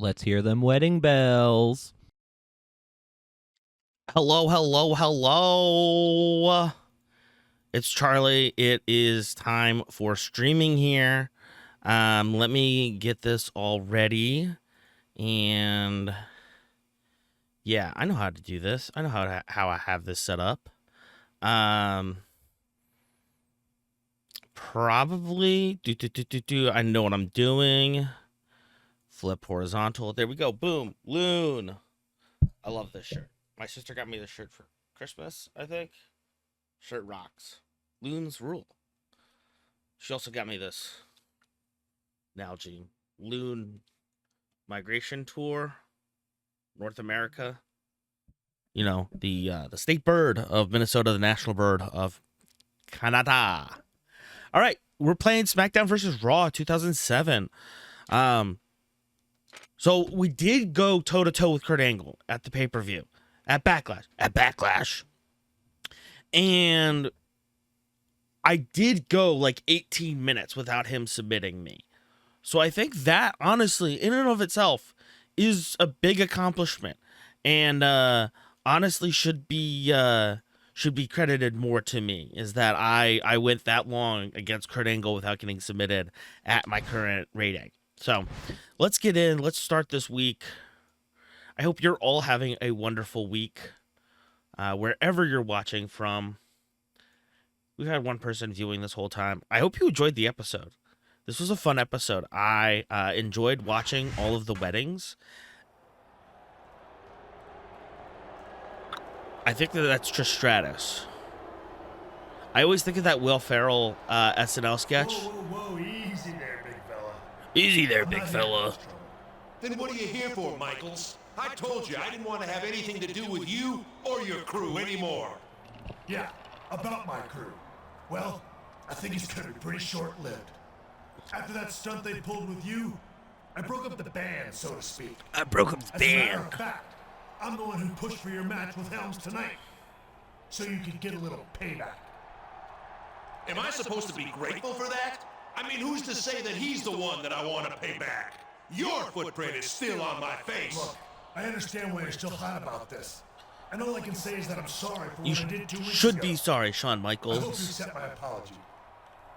Let's hear them wedding bells. Hello, hello, hello. It's Charlie. It is time for streaming here. Let me get this all ready. And yeah, I know how to do this. I know how I have this set up. Probably I know what I'm doing. Flip horizontal. There we go. Boom. Loon. I love this shirt. My sister got me this shirt for Christmas, I think. Shirt rocks. Loons rule. She also got me this Nalgene Loon Migration Tour, North America. You know, the state bird of Minnesota, the national bird of Canada. All right, we're playing SmackDown versus Raw 2007. So we did go toe to toe with Kurt Angle at the pay-per-view, at Backlash. And I did go like 18 minutes without him submitting me. So I think that, honestly, in and of itself, is a big accomplishment. And honestly should be credited more to me, is that I went that long against Kurt Angle without getting submitted at my current rating. So let's get in. Let's start this week. I hope you're all having a wonderful week, wherever you're watching from. We've had one person viewing this whole time. I hope you enjoyed the episode. This was a fun episode. I enjoyed watching all of the weddings. I think that's Trish Stratus. I always think of that Will Ferrell SNL sketch. Whoa, easy there, big fella. Easy there, big fella. Then what are you here for, Michaels? I told you I didn't want to have anything to do with you or your crew anymore. Yeah, about my crew. Well, I think it's gonna be pretty short-lived. After that stunt they pulled with you, I broke up the band, so to speak. I broke up the As a matter band. of fact, I'm the one who pushed for your match with Helms tonight, so you could get a little payback. Am I supposed to be grateful for that? I mean, who's to say that he's the one that I want to pay back? Your footprint is still on my face. Look, I understand why you're still hot about this. And all I can say is that I'm sorry for You what I did 2 weeks should ago. be sorry, Shawn I hope you Michaels. accept my apology.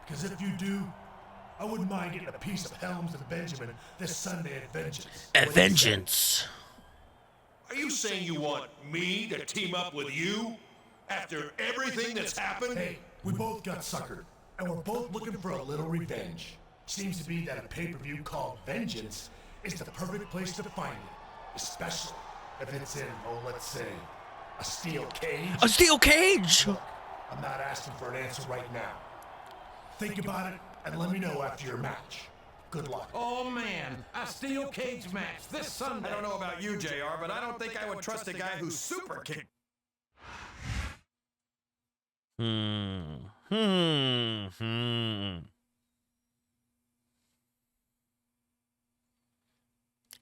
Because if you do, I wouldn't mind getting a piece of Helms and Benjamin this Sunday at Vengeance. At Vengeance. Are you saying you want me to team up with you? After everything that's happened? Hey, we both got suckered, and we're both looking for a little revenge. Seems to be that a pay-per-view called Vengeance is the perfect place to find it. Especially if it's in, let's say, a steel cage. A steel cage! Look, I'm not asking for an answer right now. Think about it and let me know after your match. Good luck. Oh man, a steel cage match this Sunday. I don't know about you, JR, but I don't think I would trust a guy who's super kick.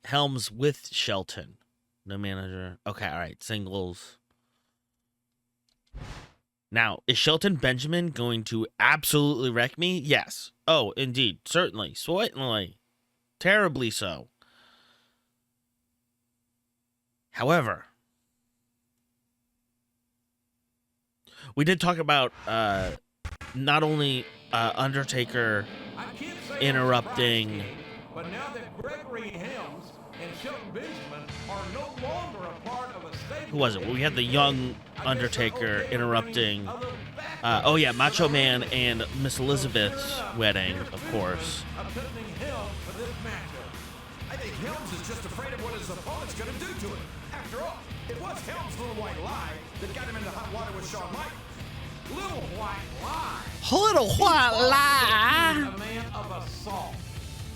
Helms with Shelton. No manager. Okay, all right. Singles. Now, is Shelton Benjamin going to absolutely wreck me? Yes. Oh, indeed. Certainly. Terribly so. However, we did talk about not only Undertaker interrupting. But now that Gregory Helms and Shelton Benjamin are no longer a part of a stable. Who was it? We had the young Undertaker interrupting. Oh yeah, Macho Man and Miss Elizabeth's wedding, of course. I'm picking Helms for this matchup. I think Helms is just afraid of what his opponent's going to do to him. After all, it was Helms' little white lie that got him into hot water with Shawn Michaels. Little white lie. Little white lie. He's a man of assault.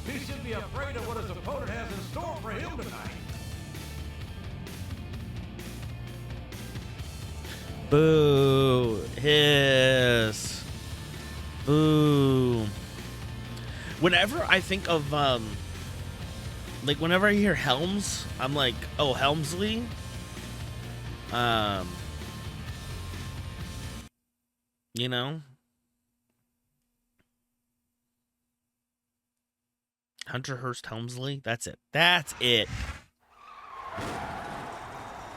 He should be afraid of what his opponent has in store for him tonight. Boo. Hiss. Boo. Whenever I think of, whenever I hear Helms, I'm like, oh, Helmsley? You know? Hunter Hearst Helmsley. That's it. That's it.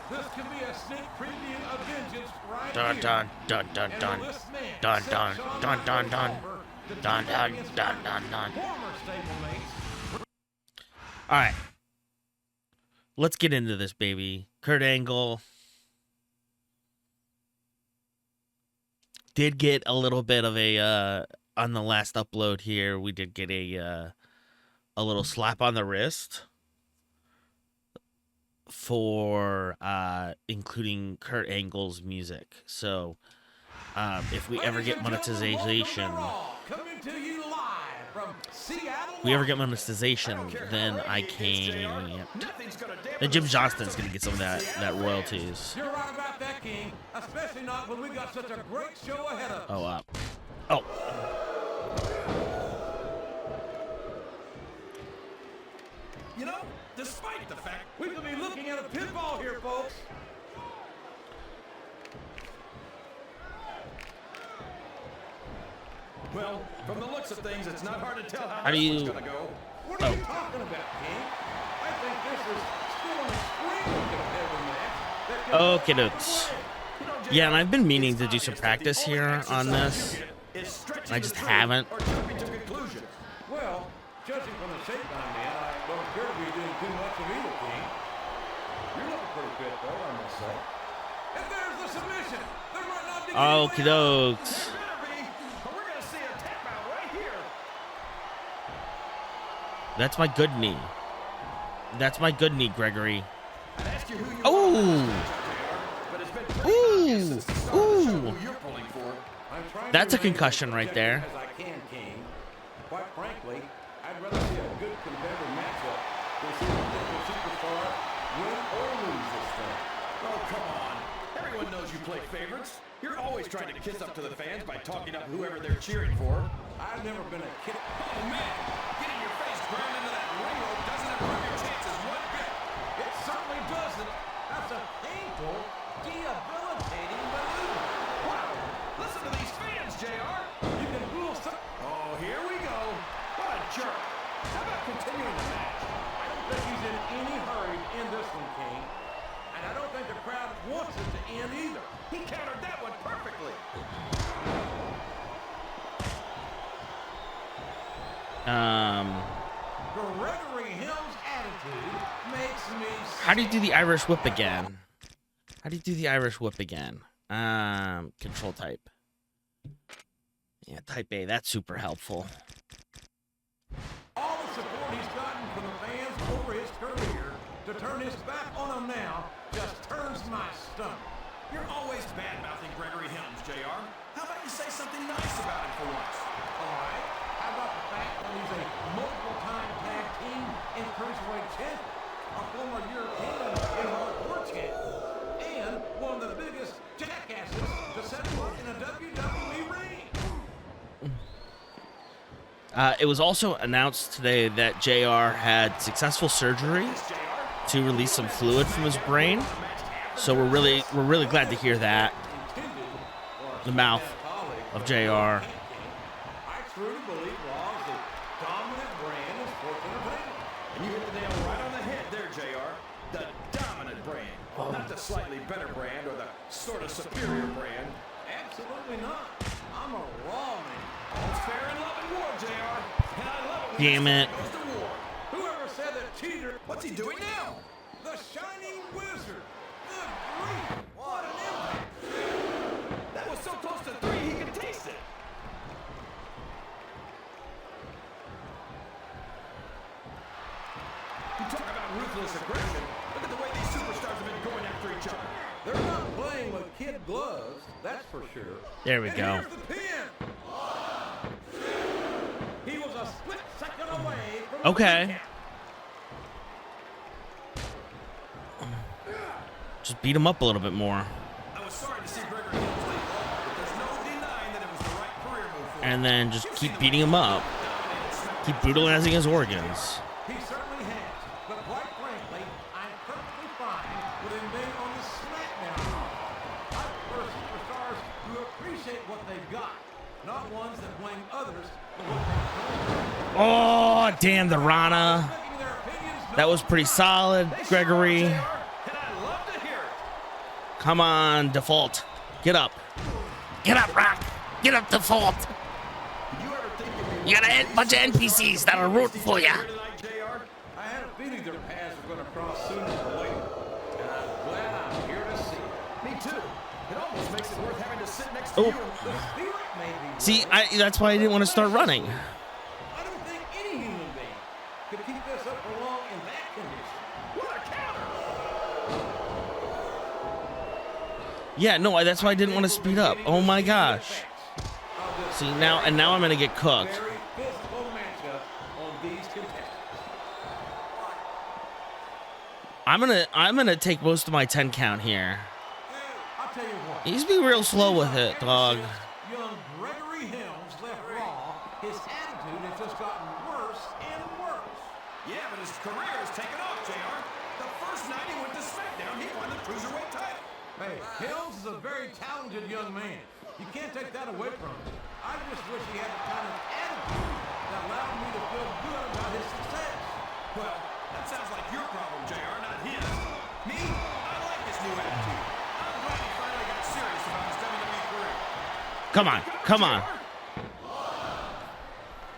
This could be a sneak preview of vengeance right Dun here. dun dun dun And dun will this man dun set dun Shawn dun dun Michaels dun over to dun take dun against dun one dun dun. former stablemates? All right. Let's get into this, baby. Kurt Angle did get a little bit of a on the last upload here. We did get a little slap on the wrist for including Kurt Angle's music. So if we ever get monetization, then I can. Then Jim Johnston's gonna get some of that royalties. You're right about that, King. Especially not when we got such a great show ahead of us. Oh. You know, despite the fact we could be looking at a pinball here, folks. Well, from the looks of things, it's not hard to tell how this one's gonna go. What are you talking about, King? I think this is still an extremely competitive match. Okay, dokes. Yeah, and I've been meaning to do some practice here on this. I just haven't. Well, judging from the shape I'm in, I don't appear to be doing too much of either, King. You're looking pretty fit, though, I must say. And there's the submission. There might not be Okie dokes. we're going to see a tap out right here. That's my good knee. That's my good knee, Gregory. Oh! Ooh. That's a concussion right there. Quite frankly, I'd rather see a good competitive matchup than see a particular superstar win or lose this thing. Oh, come on. Everyone knows you play favorites. You're always trying to kiss up to the fans by talking up whoever they're cheering for. I've never been a kid. Oh, man. Getting your face burned into that ring rope doesn't improve your chances one bit. It certainly doesn't. That's a painful, debilitating maneuver. Wow. Listen to these fans, JR. You can rule some. Oh, here we go. What a jerk. How about continuing the match? I don't think he's in any hurry in this one, King. And I don't think the crowd wants it to end either. He countered that one perfectly. Gregory Helms' attitude makes me sick. How do you do the Irish whip again? Control type. Yeah, type A. That's super helpful. All the support he's gotten from the fans over his career, to turn his back on him now just turns my stomach. You're always bad-mouthing Gregory Helms, JR. How about you say something nice about him for once? All right. How about the fact that he's a multiple-time tag team and cruiserweight champion, a former European and hardcore champion, and one of the biggest jackasses to set foot in a WWE ring? It was also announced today that JR had successful surgery to release some fluid from his brain. So we're really glad to hear that. The mouth of JR. I truly believe Raw is the dominant brand of sports entertainment. And you hit the nail right on the head there, JR. The dominant brand. Not the slightly better brand or the sort of superior brand. Absolutely not. I'm a Raw man. All's fair in love and war, JR. And I love it when Damn it. goes to war. Whoever said that cheater... What's he doing now? The Shining Wizard. Good grief. What an impact. That was so close to 3 he could taste it. You talk about ruthless aggression. Look at the way these superstars have been going after each other. They're not playing with kid gloves, that's for sure. There we And go. here's the pin. He was a split second away from the Okay. recap. Just beat him up a little bit more. I was sorry to see Gregory Helms leave, but there's no denying that it was the right career move for him. And then just keep beating him up. Keep brutalizing his organs. He certainly has, but quite frankly, I'm perfectly fine with him being on the Smackdown card. I prefer superstars who appreciate what they've got, not ones that blame others for what they've done. Oh, damn, the Rana. That was pretty solid, Gregory. And I love to hear it. Come on, Default. Get up. Get up, Rock. Get up, Default. Did you ever think if You got a bunch of NPCs that are rooting for you. tonight, JR? I had a feeling their paths were going to cross sooner or later. And I'm glad I'm here to see it. Me too. It almost makes it worth having to sit next to Oh. you. And the spirit may be See, that's why I didn't want to start running. I don't think any human being could keep this up for long in that condition. What a counter! Yeah, no, that's why I didn't want to speed up. Oh my gosh. See, now I'm going to get cooked. Very physical matchup on these contestants. I'm going to take most of my 10 count here. I'll tell you what. He's be real slow with it, dog. Young Gregory Helms left Raw. His attitude has just gotten worse and worse. Yeah, but his career has taken off, JR. The first night he went to Smackdown, he won the Cruiserweight title. Hey, Helms is a very talented young man. You can't take that away from him. I just wish he had the kind of attitude that allowed me to feel good about his success. Well, that sounds like your problem, JR, not his. Me, I like his new attitude. I'm glad he finally got serious about his WWE career. Come on. Come on.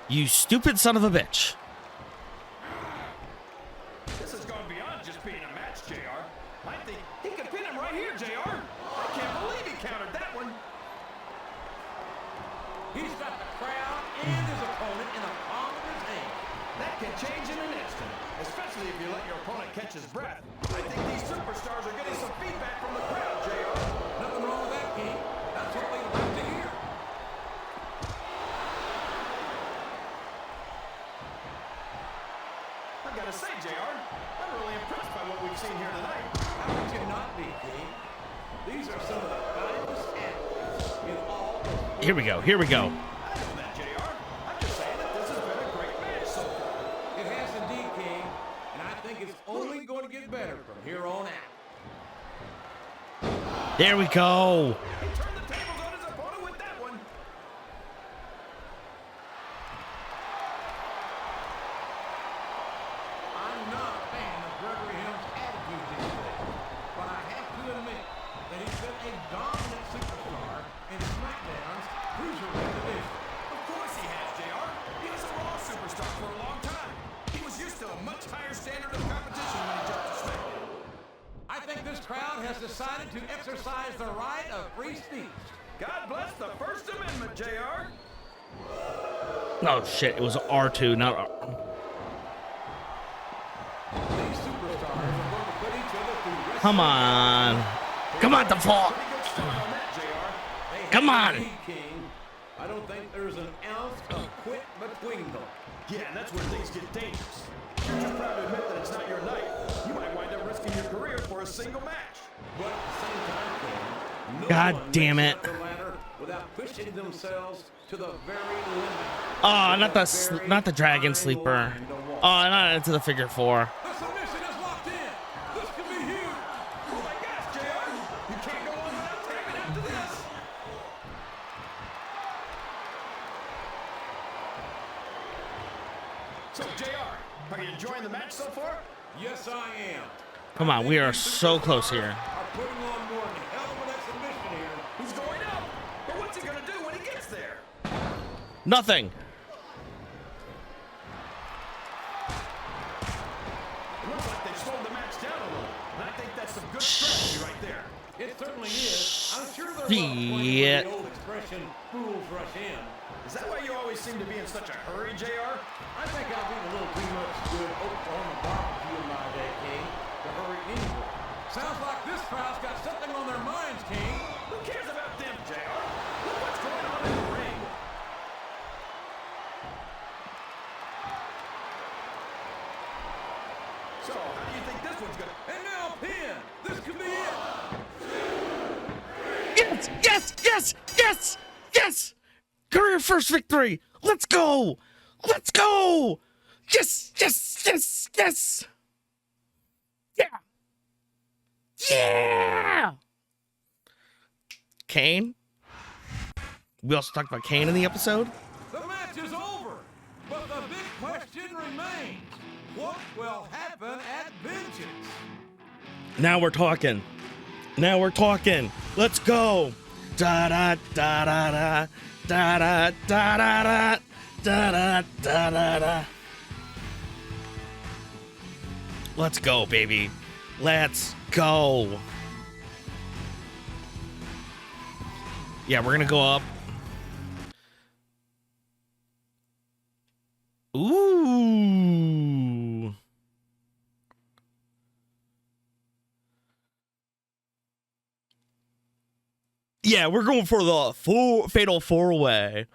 You stupid son of a bitch. This has gone beyond just being a match, JR. I think he could pin him right here, JR. I can't believe he countered that one. He's got the crowd and his opponent in the palm of his hand. That can change in an instant, especially if you let your opponent catch his breath. I think these superstars are getting some feedback from the crowd, JR. Nothing wrong with that, King. That's what we like to hear. I gotta say, JR, I'm really impressed by what we've seen here tonight. How could you not be, King? These are some of the finest athletes in all of Here we go. Here we go. I know that, JR. I'm just saying that this has been a great match so far. It has indeed, King, and I think it's only going to get better from here on out. There we go. He turned the tables on his opponent with that one. I'm not a fan of Gregory Helms' attitude these days, but I have to admit that he's been a dominant superstar in SmackDown's Cruiserweight division. Of course he has, JR. He was a Raw superstar for a long time. He was used to a much higher standard of competition when he jumped to SmackDown. I think this crowd has decided to exercise the right of free speech. God bless the First Amendment, JR. Oh, shit. It was R2, not R. These superstars are going to put each other through. Come on. Come on, Default. Pretty good start on that, JR. They Come have on. the lead, King. I don't think there's an ounce of quit between them. Yeah, and that's where things get dangerous. You're too proud to admit that it's not your night. You might wind up risking your career for a single match. But at the same time, King, no God one damn makes it. up the ladder without pushing themselves to the very limit. Oh, not That the very not the Dragon fine Sleeper. line to walk. Oh, not into the figure 4. The submission is locked in. This could be huge. Oh my gosh, JR. You can't go on without tapping after this. So, JR, are you enjoying the match so far? Yes, I am. Come on, we are so close here. Are putting on more than a hell of an exhibition here. He's going up. But what's he going to do when he gets there? Nothing. It looks like they've slowed the match down a little. And I think that's some good strategy right there. It certainly is. I'm sure they're Shit. the old expression, fools rush in. Is that why you always seem to be in such a hurry, JR? I think I've eaten a little too much good Oklahoma barbecue in my day, King, to hurry anywhere. Sounds like this crowd's got something on their minds, King. Who cares about them, JR? Look what's going on in the ring. So, how do you think this one's gonna... And now, pin! This could be it! Yes, yes, yes, yes, yes. Career first victory. Let's go. Let's go. Yes, yes, yes, yes. Yeah. Yeah. Kane. We also talked about Kane in the episode. The match is over, but the victory remains. What will happen at Vengeance? Now we're talking. Now we're talking. Let's go. Da da da da da da da da da da da da da. Let's go, baby. Let's go. Yeah, we're gonna go up. Ooh. Yeah, we're going for the fatal four-way.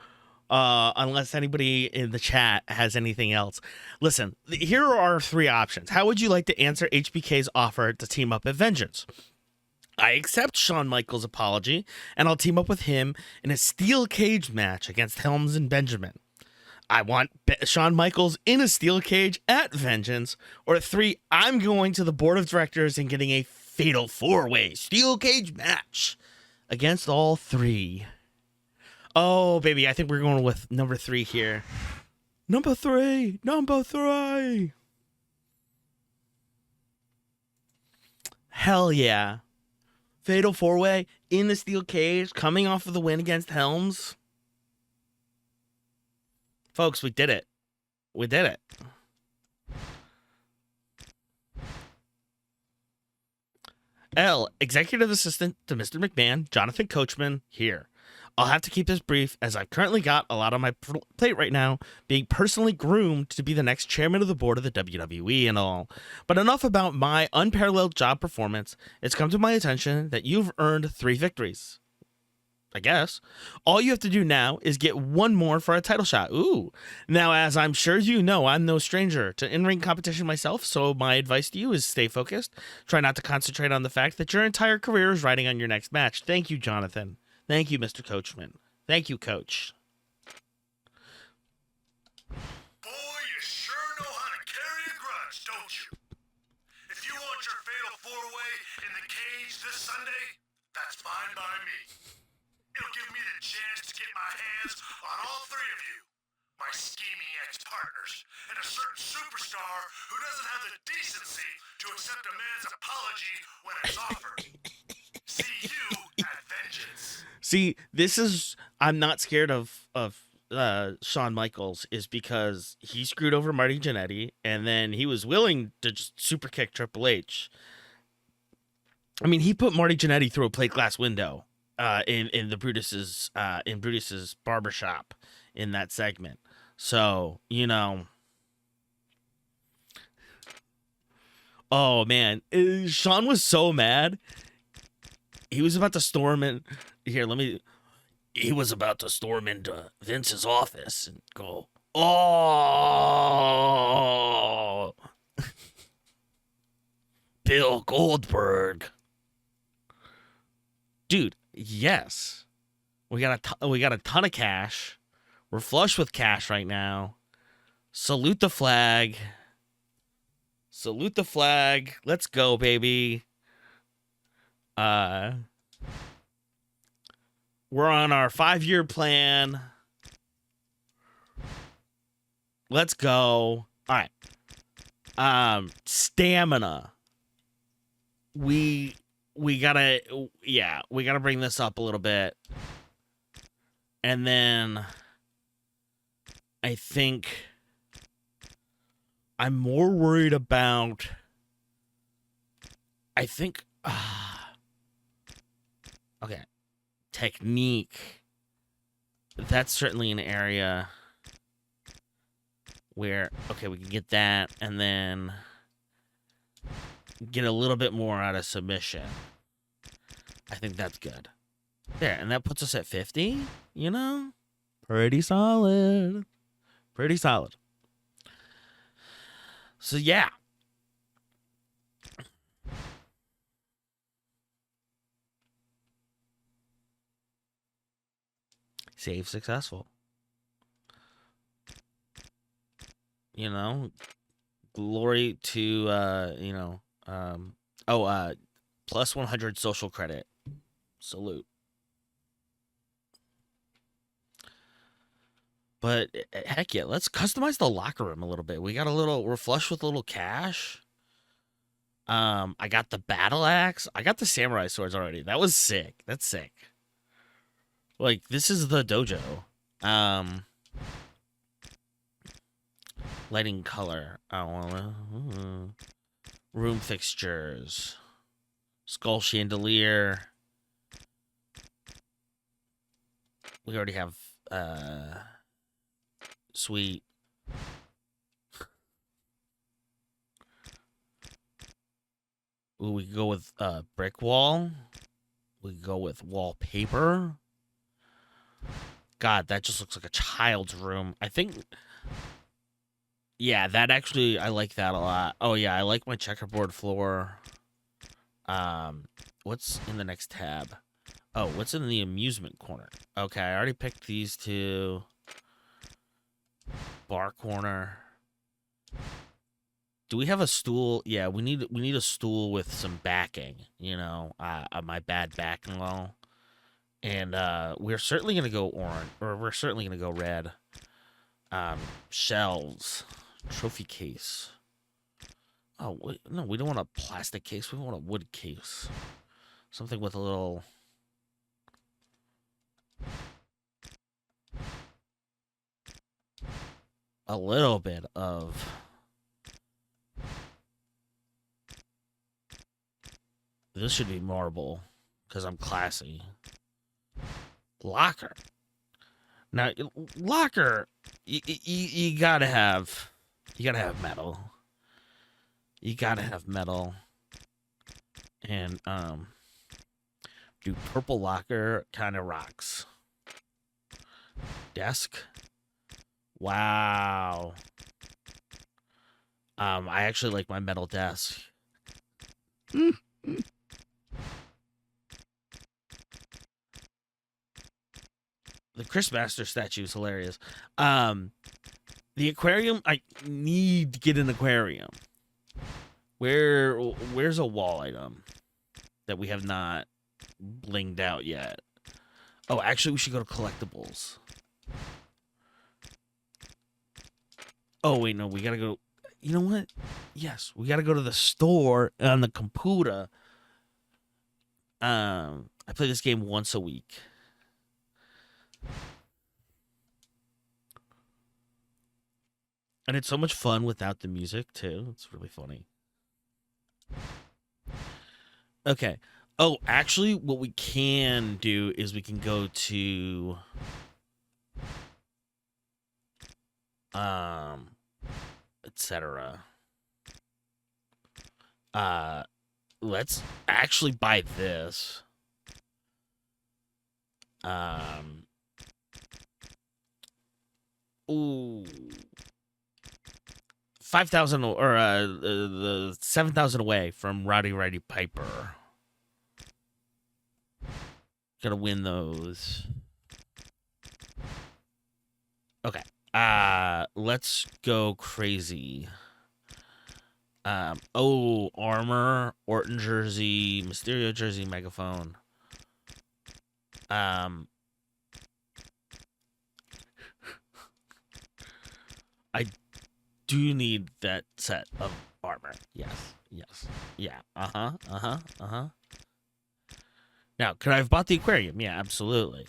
Unless anybody in the chat has anything else. Listen, here are our three options. How would you like to answer HBK's offer to team up at Vengeance? I accept Shawn Michaels' apology, and I'll team up with him in a steel cage match against Helms and Benjamin. I want Shawn Michaels in a steel cage at Vengeance. Or 3, I'm going to the board of directors and getting a fatal four-way steel cage match against all 3. Oh, baby, I think we're going with number 3 here. Number 3. Hell yeah. Fatal four-way in the steel cage, coming off of the win against Helms. Folks, we did it. We did it. L, executive assistant to Mr. McMahon, Jonathan Coachman, here. I'll have to keep this brief, as I've currently got a lot on my plate right now, being personally groomed to be the next chairman of the board of the WWE and all. But enough about my unparalleled job performance. It's come to my attention that you've earned 3 victories. I guess. All you have to do now is get one more for a title shot. Ooh. Now, as I'm sure you know, I'm no stranger to in-ring competition myself, so my advice to you is stay focused. Try not to concentrate on the fact that your entire career is riding on your next match. Thank you, Jonathan. Thank you, Mr. Coachman. Thank you, Coach. Boy, you sure know how to carry a grudge, don't you? If you want your fatal four-way in the cage this Sunday, that's fine by me. It'll give me the chance to get my hands on all 3 of you, my scheming ex-partners, and a certain superstar who doesn't have the decency to accept a man's apology when it's offered. See you at Vengeance. See, this is, I'm not scared of Shawn Michaels, is because he screwed over Marty Jannetty, and then he was willing to just super kick Triple H. I mean, he put Marty Jannetty through a plate glass window in Brutus's barbershop in that segment. So, you know. Oh man, Shawn was so mad. He was about to storm in. He was about to storm into Vince's office and go, "Oh, Bill Goldberg, dude." Yes, we got a ton of cash. We're flush with cash right now. Salute the flag. Salute the flag. Let's go, baby. We're on our 5-year plan. Let's go. All right. Stamina. We gotta bring this up a little bit. And then I think I'm more worried about, okay, technique. That's certainly an area where, okay, we can get that and then get a little bit more out of submission. I think that's good. There, and that puts us at 50, you know? Pretty solid. Pretty solid. So, yeah. Save successful. You know? Glory to, plus 100 social credit. Salute. But heck yeah, let's customize the locker room a little bit. We're flush with a little cash. I got the battle axe. I got the samurai swords already. That was sick. That's sick. Like, this is the dojo. Lighting color. I wanna room fixtures. Skull chandelier. We already have sweet. Ooh, we could go with brick wall. We could go with wallpaper. God, that just looks like a child's room. I think. Yeah, that actually, I like that a lot. Oh yeah, I like my checkerboard floor. What's in the next tab? Oh, what's in the amusement corner? Okay, I already picked these two. Bar corner. Do we have a stool? Yeah, we need a stool with some backing. You know, my bad back and all. And we're certainly gonna go orange, or we're certainly gonna go red. Shelves, trophy case. Oh wait, no, we don't want a plastic case. We want a wood case. Something with a little. A little bit of. This should be marble, because I'm classy. Locker. Now, locker, you gotta have metal. You gotta have metal. And, dude, purple locker kind of rocks. Desk. Wow. I actually like my metal desk. The Chris Master statue is hilarious. The aquarium, I need to get an aquarium. Where's a wall item that we have not blinged out yet? Oh, actually, we should go to collectibles. Oh, wait, no, we gotta go. You know what? Yes, we gotta go to the store on the computer. I play this game once a week. And it's so much fun without the music, too. It's really funny. Okay. Oh, actually, what we can do is we can go to... etc. Let's actually buy this. Ooh. 5,000 or the 7,000 away from Roddy Piper. Gotta win those. Okay. Let's go crazy. Oh, armor, Orton jersey, Mysterio jersey, megaphone. I do need that set of armor. Yes. Yeah. Now, could I have bought the aquarium? Yeah, absolutely.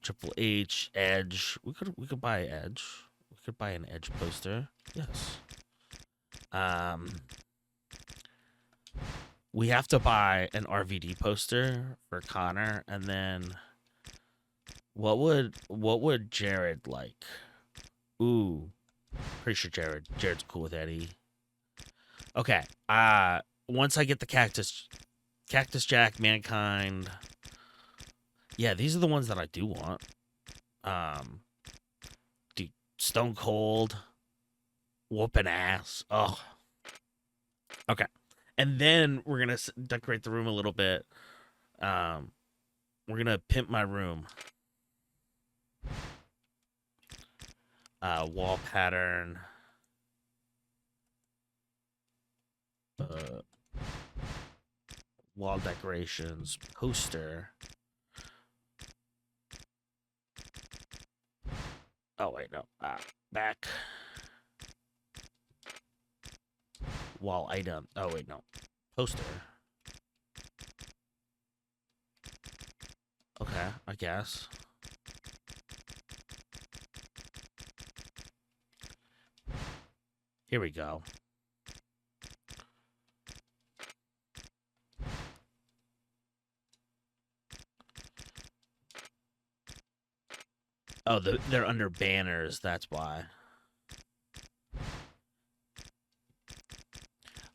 Triple H, Edge. We could buy Edge. We could buy an Edge poster. Yes. We have to buy an RVD poster for Connor, and then what would Jared like? Ooh, pretty sure Jared's cool with Eddie. Okay. Once I get the Cactus Jack, Mankind. Yeah, these are the ones that I do want. Dude, Stone Cold, whooping ass. Oh. Okay. And then we're going to decorate the room a little bit. We're going to pimp my room. Wall pattern. Wall decorations. Poster. Oh, wait, no. Back. Wall item. Oh, wait, no. Poster. Okay, I guess. Here we go. Oh, they're under banners. That's why.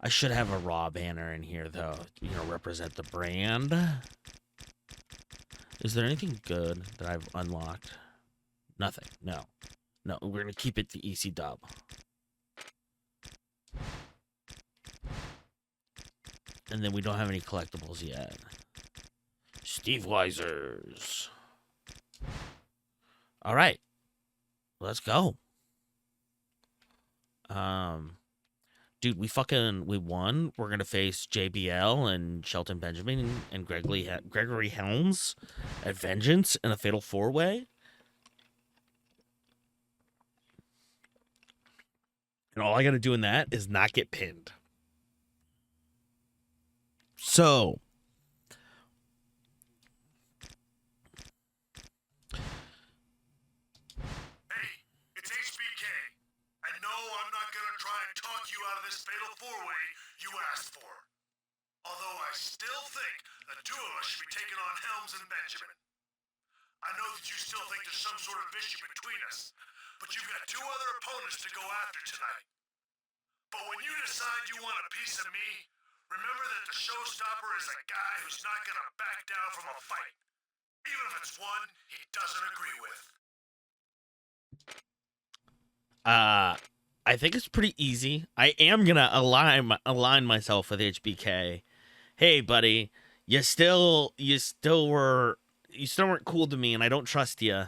I should have a Raw banner in here, though. You know, represent the brand. Is there anything good that I've unlocked? Nothing. No. No, we're going to keep it the EC dub. And then we don't have any collectibles yet. Steve Weisers. All right. Let's go. Dude, we won. We're going to face JBL and Shelton Benjamin and Gregory Helms at Vengeance in a fatal 4-way. And all I got to do in that is not get pinned. So, Hey, it's HBK. I know I'm not gonna try and talk you out of this fatal 4-way you asked for. Although I still think the two of us should be taking on Helms and Benjamin. I know that you still think there's some sort of issue between us, but you've got two other opponents to go after tonight. But when you decide you want a piece of me, remember that the showstopper is a guy who's not gonna back down from a fight, even if it's one he doesn't agree with. I think it's pretty easy. I am going to align myself with HBK. Hey, buddy, you still weren't cool to me, and I don't trust you.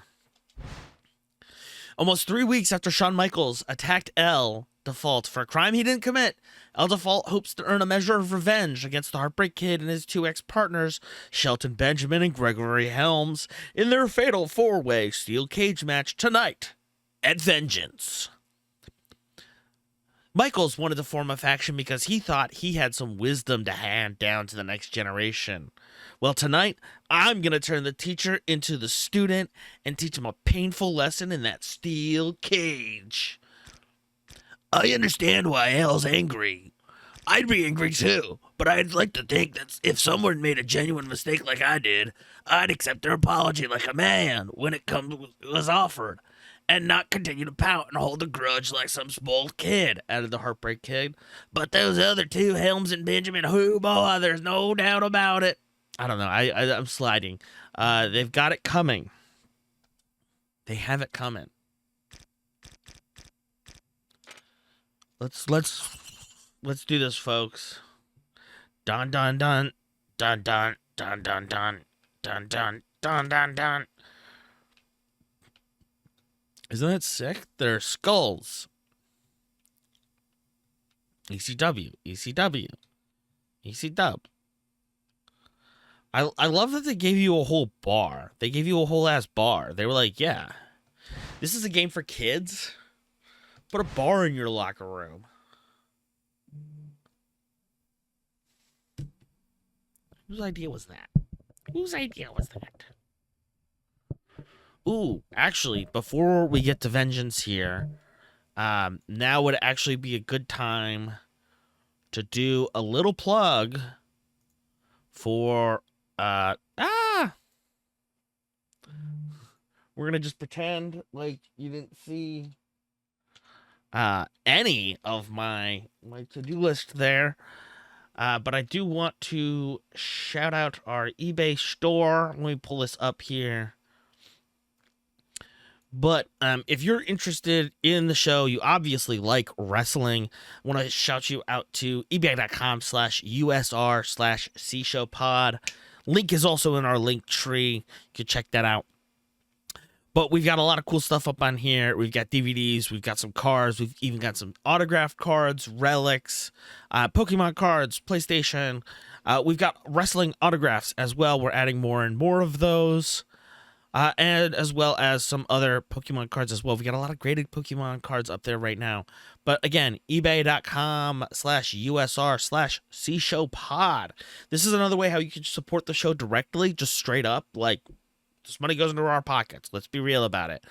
Almost 3 weeks after Shawn Michaels attacked El Default for a crime he didn't commit, El Default hopes to earn a measure of revenge against the Heartbreak Kid and his two ex-partners, Shelton Benjamin and Gregory Helms, in their fatal 4-way steel cage match tonight at Vengeance. Michaels wanted to form a faction because he thought he had some wisdom to hand down to the next generation. Well, tonight, I'm going to turn the teacher into the student and teach him a painful lesson in that steel cage. I understand why Al's angry. I'd be angry too, but I'd like to think that if someone made a genuine mistake like I did, I'd accept their apology like a man when it was offered, and not continue to pout and hold a grudge like some spoiled kid, added the Heartbreak Kid. But those other two, Helms and Benjamin, who boy, there's no doubt about it. I don't know. I'm sliding. They've got it coming. They have it coming. Let's do this, folks. Dun dun dun dun dun dun dun dun dun dun dun dun dun. Isn't that sick? They're skulls. ECW, ECW, ECW. I love that they gave you a whole bar. They gave you a whole ass bar. They were like, yeah, this is a game for kids. Put a bar in your locker room. Whose idea was that? Whose idea was that? Ooh, actually, before we get to Vengeance here, now would actually be a good time to do a little plug for, we're gonna just pretend like you didn't see any of my to-do list there. But I do want to shout out our eBay store. Let me pull this up here. But if you're interested in the show, you obviously like wrestling, I want to shout you out to ebay.com/USR/CShowPod. Link is also in our link tree. You can check that out. But we've got a lot of cool stuff up on here. We've got DVDs. We've got some cards. We've even got some autographed cards, relics, Pokemon cards, PlayStation. We've got wrestling autographs as well. We're adding more and more of those. and as well as some other Pokemon cards as well. We got a lot of graded Pokemon cards up there right now. But again, ebay.com/USR/CShowPod. This is another way how you can support the show directly, just straight up. Like, this money goes into our pockets. Let's be real about it.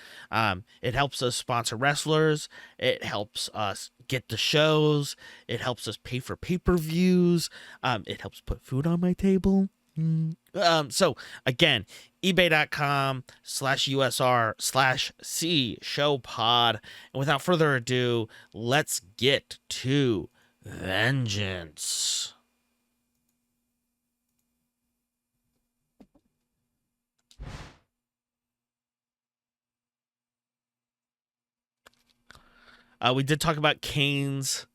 It helps us sponsor wrestlers. It helps us get the shows. It helps us pay for pay-per-views. It helps put food on my table. So again, ebay.com/USR/CShowPod. And without further ado, let's get to Vengeance. We did talk about Kane's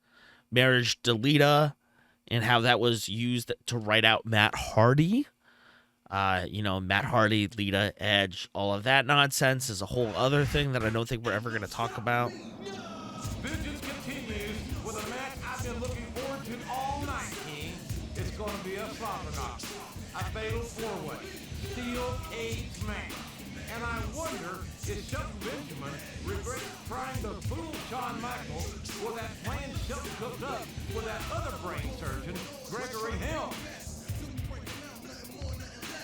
marriage to Lita and how that was used to write out Matt Hardy. Matt Hardy, Lita, Edge, all of that nonsense is a whole other thing that I don't think we're ever going to talk about. Vengeance continues with a match I've been looking forward to all night, King. It's going to be a slobber knock, a fatal four-way, steel cage match. And I wonder if Shelton Benjamin regrets trying to fool Shawn Michaels with that plan Shelton cooked up with that other brain surgeon, Gregory Helms.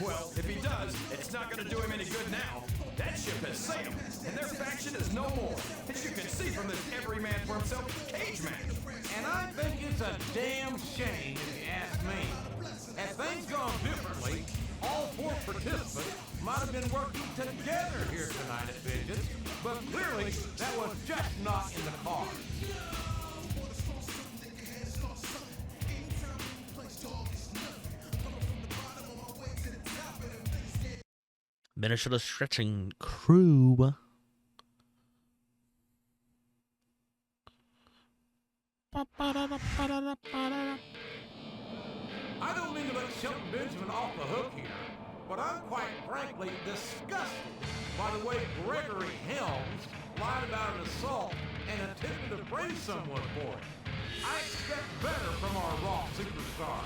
Well, if he does, it's not going to do him any good now. That ship has sailed, and their faction is no more. As you can see from this every man for himself cage match. And I think it's a damn shame, if you ask me. Had things gone differently, all four participants might have been working together here tonight at Vengeance, but clearly that was just not in the cards. Minnesota Stretching Crew. I don't mean to let Shelton Benjamin off the hook here, but I'm quite frankly disgusted by the way Gregory Helms lied about an assault and attempted to frame someone for it. I expect better from our Raw superstar.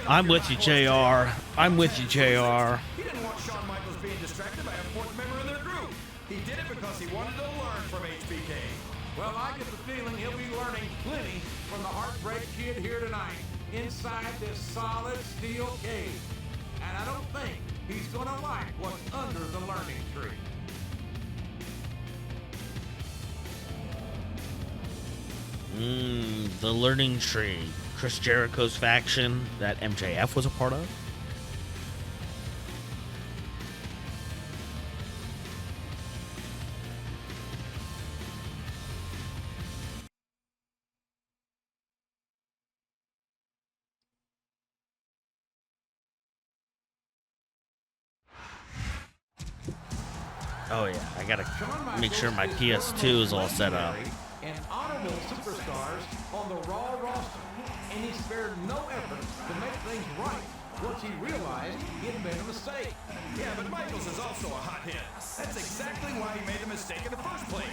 I'm with you, JR. I'm with you, JR. He didn't want Shawn Michaels being distracted by a fourth member of their group. He did it because he wanted to learn from HBK. Well, I get the feeling he'll be learning plenty from the Heartbreak Kid here tonight, inside this solid steel cage. And I don't think he's going to like what's under the learning tree. The learning tree. Chris Jericho's faction that MJF was a part of. Oh yeah, I gotta make sure my PS2 is all set up. And honorable superstars on the Raw roster, and he spared no effort to make things right once he realized he had made a mistake. Yeah, but Michaels is also a hot hit. That's exactly why he made the mistake in the first place.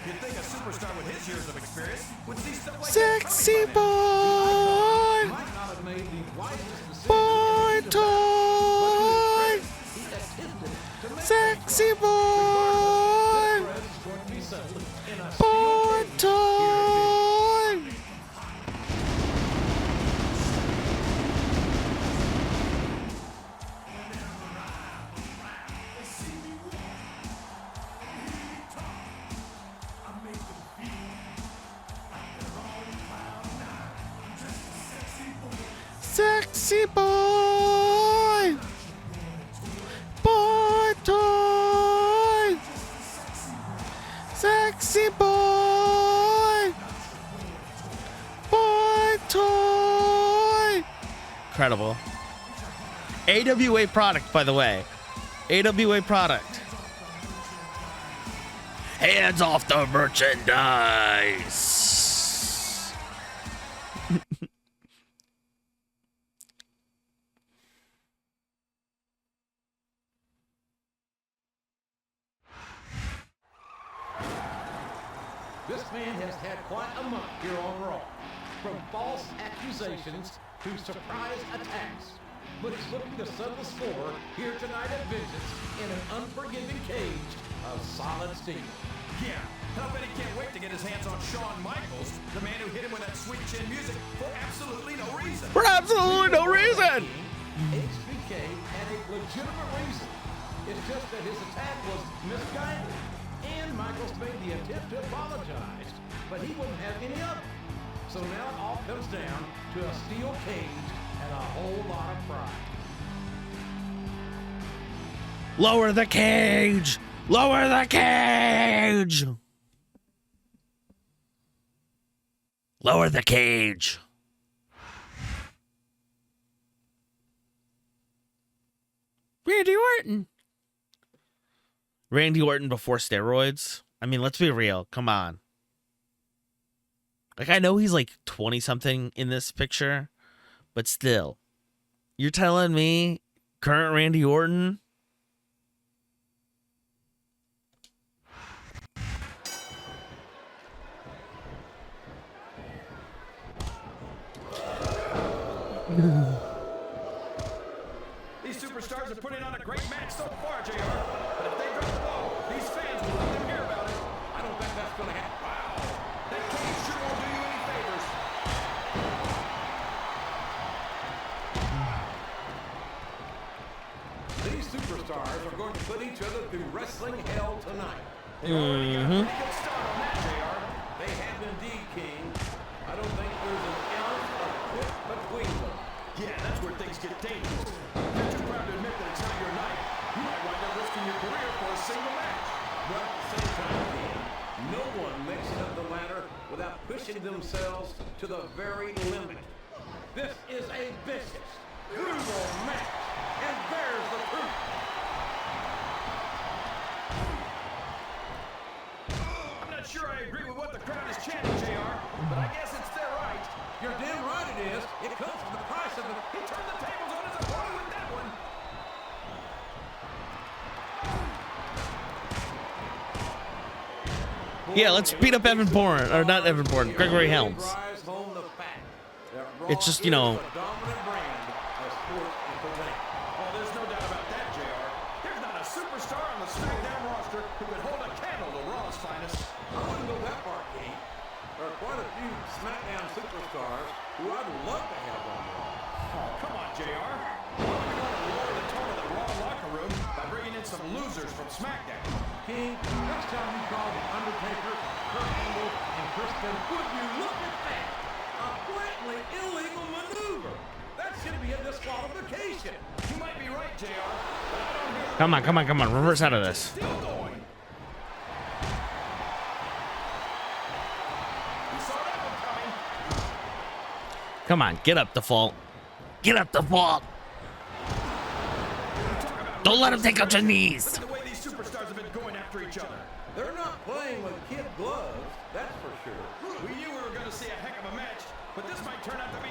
You'd think a superstar with his years of experience would see stuff like Sexy that. boy! Might not have made the wisest decision Boy in the heat of battle, toy! but he attempted to make Sexy things right. boy! The thread is going to be settled in a Boy steel cage toy! Sexy boy! Boy toy! Sexy boy! Boy toy! Incredible. AWA product, by the way. AWA product. Hands off the merchandise! This man has had quite a month here on Raw. From false accusations to surprise attacks. but he's looking to settle the score here tonight at Vengeance in an unforgiving cage of solid steel. Yeah, and I bet he can't wait to get his hands on Shawn Michaels, the man who hit him with that sweet chin music for absolutely no reason. For absolutely no reason. HBK had a legitimate reason. It's just that his attack was misguided. And Michaels made the attempt to apologize, but he wouldn't have any of it. So now it all comes down to a steel cage and a whole lot of pride. Lower the cage! Lower the cage! Lower the cage. Randy Orton. Randy Orton before steroids? I mean, let's be real. Come on. Like, I know he's like 20-something in this picture, but still. You're telling me current Randy Orton? These superstars are putting on a great match so far, JR. But if they drop the ball, these fans will let them hear about it. I don't think that's going to happen. Wow. That cage sure won't do you any favors. These superstars are going to put each other through wrestling hell tonight. They already got a pretty good start on that, JR. They have indeed, King. I don't think there's an ounce of quit between them. Yeah, that's where things get dangerous. You're too proud to admit that it's not your night. You might wind up risking your career for a single match. But at the same time, King, no one makes it up the ladder without pushing themselves to the very limit. This is a vicious, brutal match, and there's the proof. I'm not sure I agree with what the crowd is chanting, JR, but I guess it's their right. You're damn right it is. It comes with the price of it. He turned the tables on his opponent with that one. Yeah, let's beat up Evan Bourne. Or not Evan Bourne, Gregory Helms. It's just, you know. Oh, there's no doubt about that, JR. There's not a superstar on the Smackdown roster who could hold a candle to Raw's finest. I wouldn't go that far, King. There are quite a few Smackdown superstars who I'd love to have on Raw. Oh, come on, JR. Why would you want to lower the tone of the Raw locker room by bringing in some losers from Smackdown? King, next time you call The Undertaker, Kurt Angle, and Kristen, would you look at that? A blatantly illegal maneuver. That should be a disqualification. You might be right, JR, but I don't hear... Come on, come on, come on. Reverse out of this. Still going. You saw that one coming. Come on, get up, Default. Get up, Default. Don't let him take out your knees. Look at the way these superstars have been going after each other. They're not playing with kid gloves, that's for sure. We knew we were going to see a heck of a match, but this might turn out to be...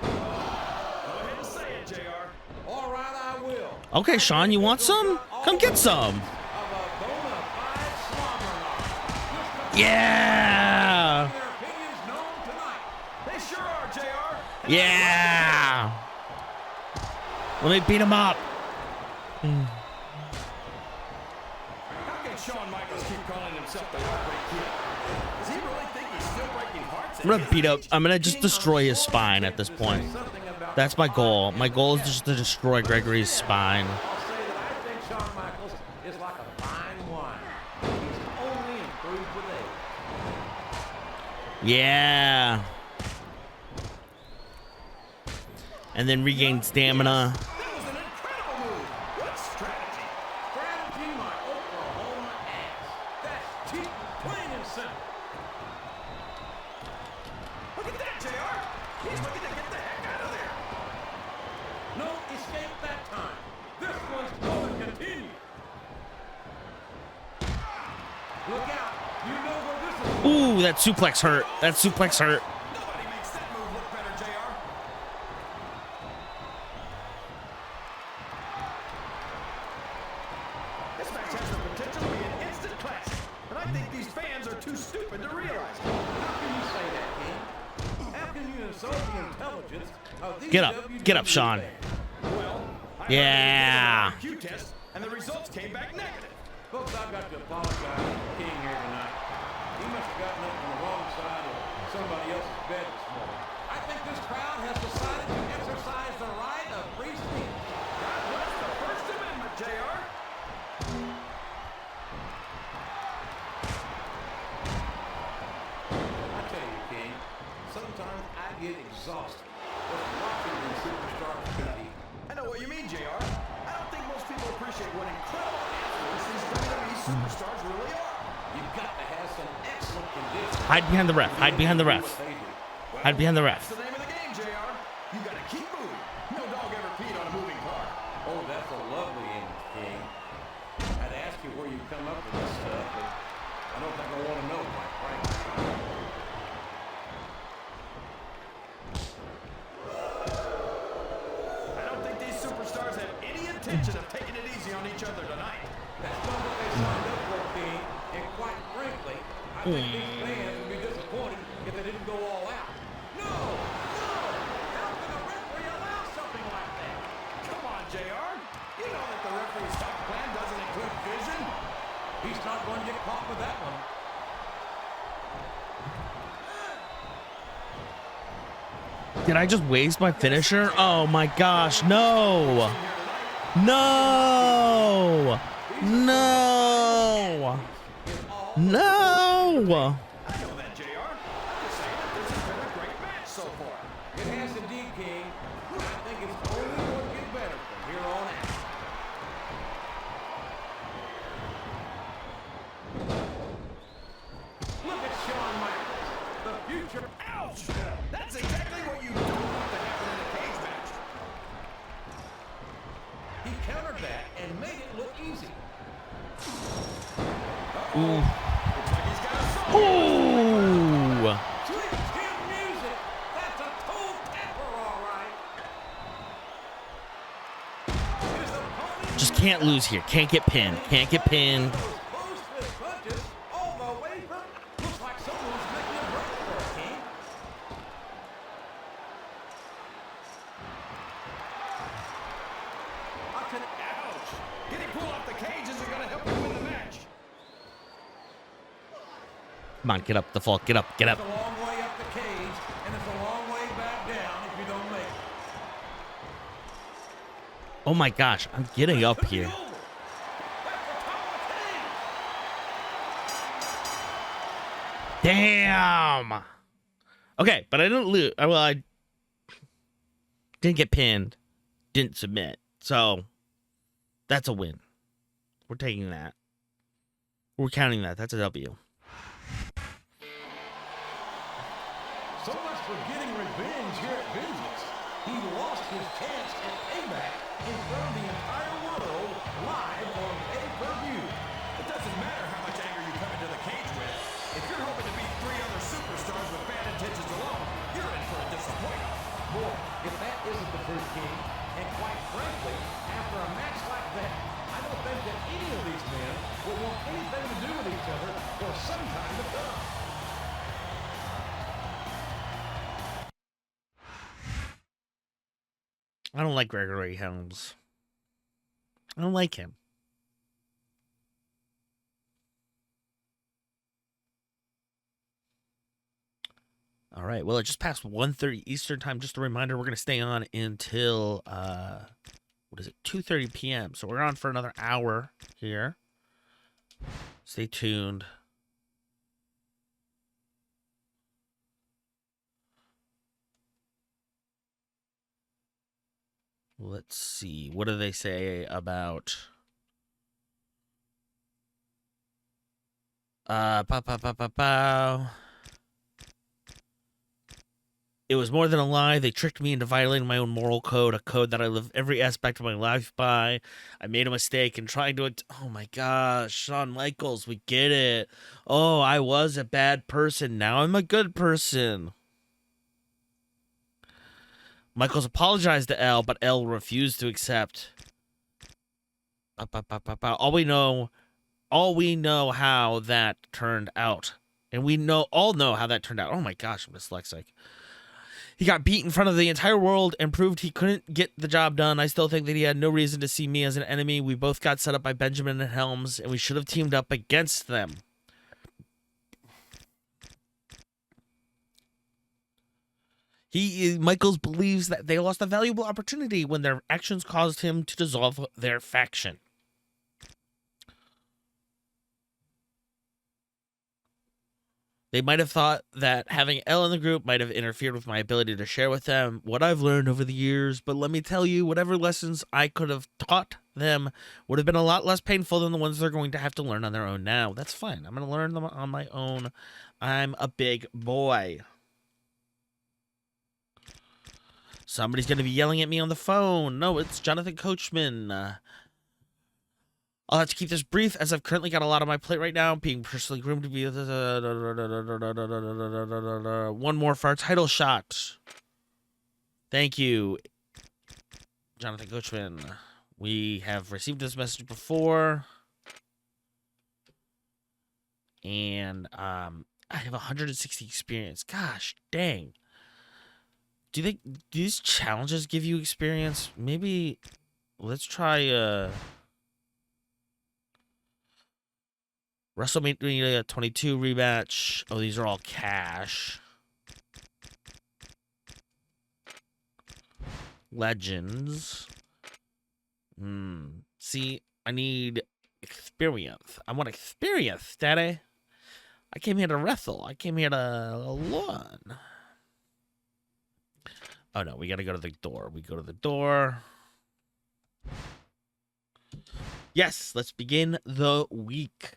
Go ahead and say it, JR. All right, I will. Okay, Sean, you want some? Come get some. Yeah. Their opinions known tonight. They sure are, JR. Yeah. Let me beat him up. How can Shawn Michaels keep calling himself the Heartbreak Kid? Does he really think he's still breaking hearts? I'm gonna beat up. I'm gonna just destroy his spine at this point. That's my goal. My goal is just to destroy Gregory's spine. I'll say that I think Shawn Michaels is like a fine wine. He's only improved with age. Yeah. And then regain stamina. That was an incredible move. What strategy? Strategy, my Oklahoma ass. That's cheap, plain and simple. Look at that, JR. He's looking to get the heck out of there. No escape that time. This one's going to continue. Look out. You know where this is going. Ooh, that suplex hurt. That suplex hurt. Nobody makes that move look better, JR. This match has the potential to be an instant classic, but I think these fans are too stupid to realize it. How can you say that, King? How can you insult the intelligence of these Get up, WWE get up, Sean. fans? Yeah. IQ test, and the results came back negative. Folks, I've got to apologize to King here tonight. He must have gotten up on the wrong side of somebody else's bed this morning. I think this crowd has decided to exercise the right of free speech. God bless the First Amendment, JR. I tell you, King, sometimes I get exhausted just watching these superstars compete. I know what you mean, JR. I don't think most people appreciate what incredible athletes these WWE superstars really are. You've got to have some excellent conditions. Hide behind the ref. Hide behind the ref. Hide behind the ref. That's the name of the game, JR. You got to keep moving. No dog ever peed on a moving car. Oh, that's a lovely image, King. I'd ask you where you come up with this stuff, but I don't think I want to know, quite frankly. I don't think these superstars have any intention of taking it easy on each other tonight. That's not what they signed up for, King. And quite frankly, I think these fans would be disappointed if they didn't go all out. No! No! How can a referee allow something like that? Come on, JR. You know that the referee's talk plan doesn't include vision. He's not going to get caught with that one. Did I just waste my finisher? Oh my gosh, no! No! No! No! I know that, JR. I'm just saying that this has been a great match so far. It has indeed, King. I think it's only going to get better from here on out. Look at Shawn Michaels, the future. Ouch! That's exactly what you don't want to happen in a cage match. He countered that and made it look easy. Ooh. Looks like he's got a song. Ooh. Sweet skin music. That's a toe tapper, all right. His opponent Just can't lose here. Can't get pinned. Can't get pinned. those close with punches all the way from. Looks like someone's making a break for a King. Ouch! Getting pulled off the cage isn't going to help you win the match. Come on, get up the fall. Get up. Get up. It's a long way up the cage, and it's a long way back down if you don't make it. Oh my gosh, I'm getting up here. Over. That's the top of the cage. Damn. Okay, but I didn't lose. Well, I didn't get pinned. Didn't submit. So that's a win. We're taking that. We're counting that. That's a W. So much for getting revenge here at Vengeance. He lost his chance at payback in front of the entire world live on pay-per-view. It doesn't matter how much anger you come into the cage with. If you're hoping to beat 3 other superstars with bad intentions alone, you're in for a disappointment. Boy, if that isn't the first King, and quite frankly, after a match like that, I don't think that any of these men will want anything to do with each other for some time to come. I don't like Gregory Helms. I don't like him. All right. Well, it just passed 1:30 Eastern time. Just a reminder, we're going to stay on until, what is it, 2:30 p.m. So we're on for another hour here. Stay tuned. Let's see. What do they say about... It was more than a lie. They tricked me into violating my own moral code, a code that I live every aspect of my life by. I made a mistake in trying to... Oh my gosh, Shawn Michaels, we get it. Oh, I was a bad person. Now I'm a good person. Michaels apologized to Elle, but Elle refused to accept. All we know how that turned out. And we all know how that turned out. Oh my gosh, I'm dyslexic. He got beat in front of the entire world and proved he couldn't get the job done. I still think that he had no reason to see me as an enemy. We both got set up by Benjamin and Helms, and we should have teamed up against them. Michaels believes that they lost a valuable opportunity when their actions caused him to dissolve their faction. They might have thought that having Elle in the group might have interfered with my ability to share with them what I've learned over the years, but let me tell you, whatever lessons I could have taught them would have been a lot less painful than the ones they're going to have to learn on their own now. That's fine. I'm going to learn them on my own. I'm a big boy. Somebody's going to be yelling at me on the phone. No, it's Jonathan Coachman. I'll have to keep this brief as I've currently got a lot on my plate right now. Being personally groomed to be one more for our title shot. Thank you, Jonathan Coachman. We have received this message before. And I have 160 experience. Gosh, dang. Do you think these challenges give you experience? Maybe let's try WrestleMania 22 rematch. Oh, these are all cash. Legends. See, I need experience. I want experience, Daddy. I came here to wrestle. I came here to learn. Oh, no, we got to go to the door. We go to the door. Yes, let's begin the week.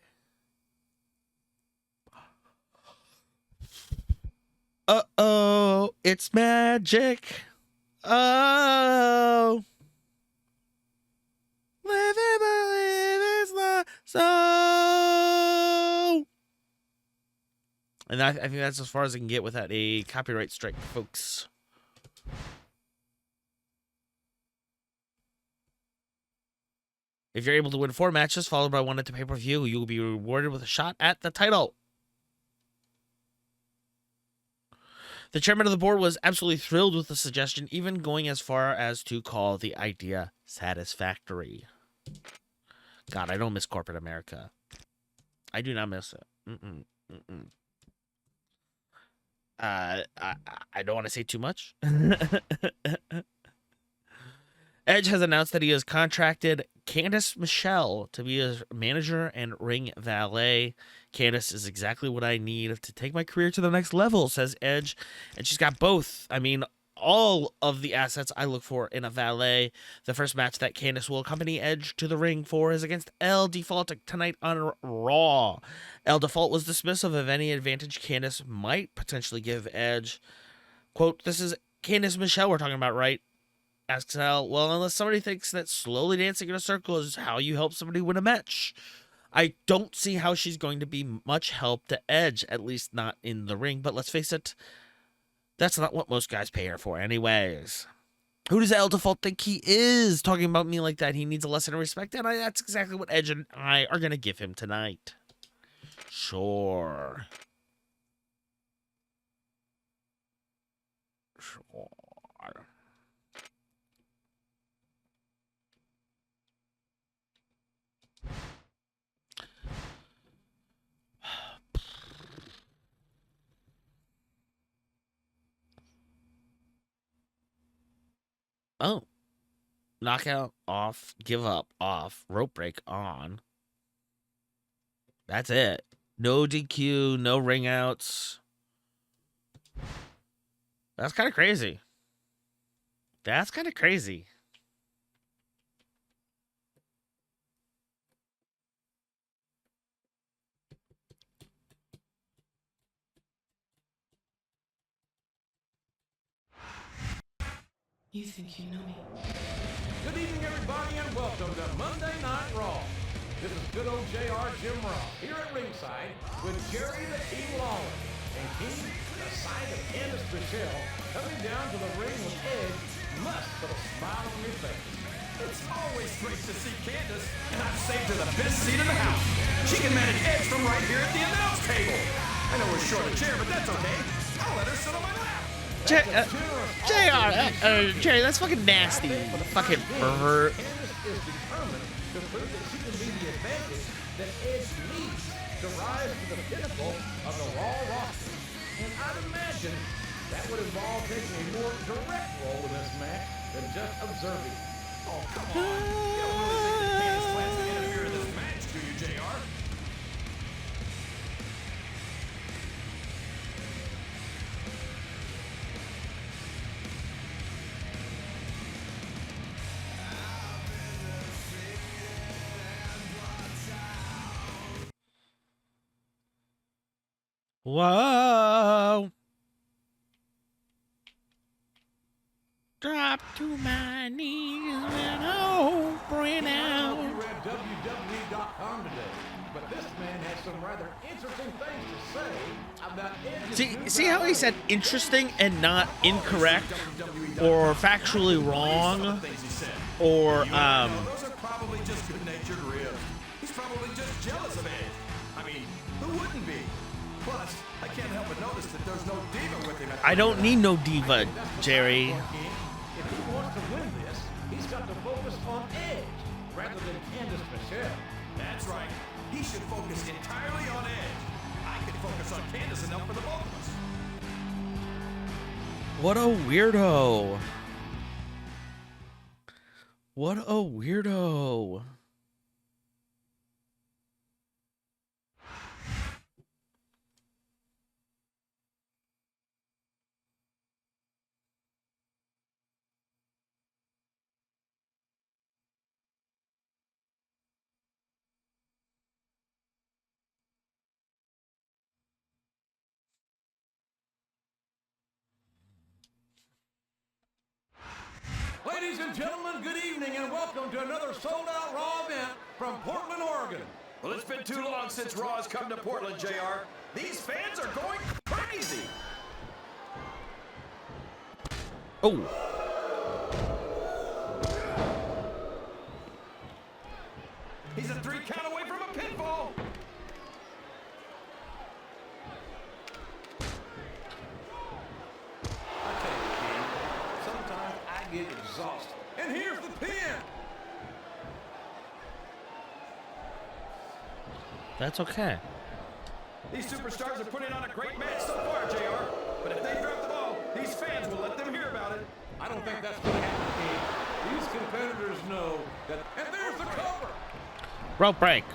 Uh-oh, it's magic. Oh. Live and believe it's not so. And I think that's as far as I can get without a copyright strike, folks. If you're able to win 4 matches followed by one at the pay-per-view, you will be rewarded with a shot at the title. The chairman of the board was absolutely thrilled with the suggestion, even going as far as to call the idea satisfactory. God, I don't miss corporate America. I do not miss it. I don't want to say too much. Edge has announced that he has contracted Candice Michelle to be his manager and ring valet. Candice is exactly what I need to take my career to the next level, says Edge. And she's got both. I mean, all of the assets I look for in a valet. The first match that Candice will accompany Edge to the ring for is against Elle Default tonight on Raw. Elle Default was dismissive of any advantage Candice might potentially give Edge. Quote, "This is Candice Michelle we're talking about, right?" Asks Elle. Well, unless somebody thinks that slowly dancing in a circle is how you help somebody win a match. I don't see how she's going to be much help to Edge, at least not in the ring. But let's face it, that's not what most guys pay her for anyways. Who does Elle Default think he is? Talking about me like that, he needs a lesson of respect, and that's exactly what Edge and I are going to give him tonight. Sure. Oh. Knockout, off, give up, off, rope break, on. That's it. No DQ, no ring outs. That's kind of crazy. That's kind of crazy. You think you know me? Good evening, everybody, and welcome to Monday Night Raw. This is good old JR Jim Ross here at ringside with Jerry the King Lawler and King, the side of Candice Michelle, coming down to the ring with Edge must put a smile on your face. It's always great to see Candice, and I've saved her the best seat in the house. She can manage Edge from right here at the announce table. I know we're short a chair, but that's okay. I'll let her sit on my lap. Jerry, that's fucking nasty. Fucking pervert. Candace is determined to prove that she can be the advantage that Edge needs to rise to the pinnacle of the Raw roster. And I'd imagine that would involve taking a more direct role in this match than just observing. Oh, come on. You don't really think that Candace plans to interfere in this match, do you, JR? Whoa. Drop to my knees and open out. You read WWE.com today, but this man has some rather interesting things to say about Edge's See how he said interesting and not incorrect or factually wrong or those are probably just good-natured ribs. He's probably just jealous of Edge. I mean, who wouldn't be? Plus, I can't help but notice that there's no diva with him. I don't need no diva, Jerry. If he wants to win this, he's got to focus on Edge rather than Candice Michelle. That's right. He should focus entirely on Edge. I could focus on Candice enough for the both of us. What a weirdo. What a weirdo. Ladies and gentlemen, good evening and welcome to another sold-out Raw event from Portland, Oregon. Well, it's been too long since Raw has come to Portland, JR. These fans are going crazy. Oh. He's a 3 count away from a pinfall. I tell you, King, sometimes I get exhausted. And here's the pin. That's okay. These superstars are putting on a great match so far, JR. But if they drop the ball, these fans will let them hear about it. I don't think that's going to happen, King. These competitors know that. And there's the cover. Rope break. It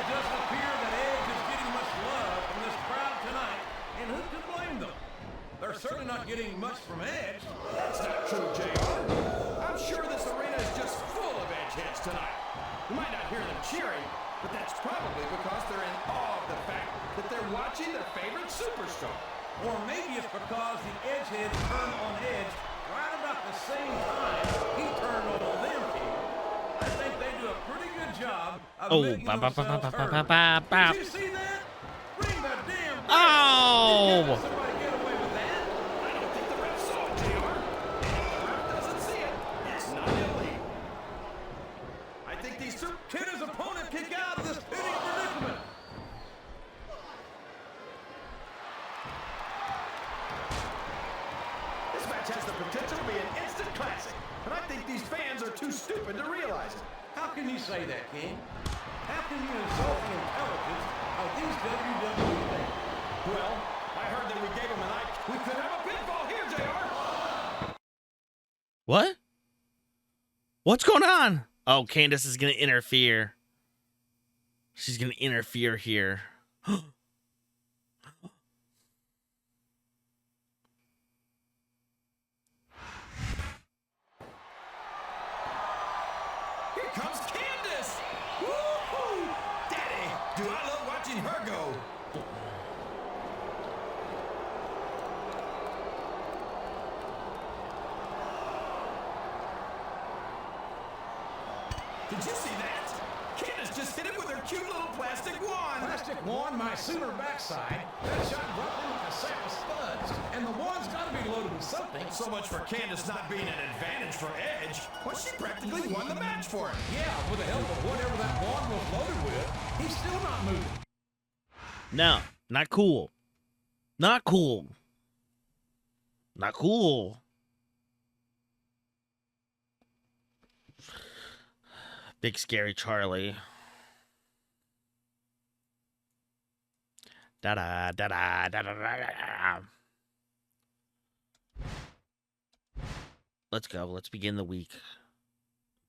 doesn't appear that Edge is getting much love from this crowd tonight, and who can blame them? They're certainly not getting much from Edge. That's not true, JR. I'm sure this arena is just full of Edge heads tonight. You might not hear them cheering, but that's probably because they're in awe of the fact that they're watching their favorite superstar. Or maybe it's because the Edge heads turned on Edge right about the same time he turned on them, King. I think they do a pretty good job of making themselves heard. Did you see that? Bring the damn back. Oh! Did somebody get away with that? I don't think the ref saw it, JR. And if the ref doesn't see it, it's not illegal. I think these two can his opponent kick out of this pinning predicament. This match has the potential to be an instant classic, and I think these fans are too stupid to realize it. How can you say that, King? How can you insult the intelligence of these WWE fans? Well, I heard that we gave them an eye. We could have a pinfall here, JR. What? What's going on? Oh, Candace is going to interfere. She's going to interfere here. Here comes Candace! Woo-hoo! Daddy, do I love watching her go. Did you see that? Candace just hit him with her cute little plastic wand. Plastic wand, my sooner backside. That shot dropped in like a sack of spuds. And the wand's got to be loaded with something. So much for Candace not being an advantage for Edge. Well, she practically won the match for him. Yeah, with the help of whatever that wand was loaded with, he's still not moving. No, not cool. Not cool. Not cool. Big scary Charlie. Da da da da da da da. Let's go. Let's begin the week.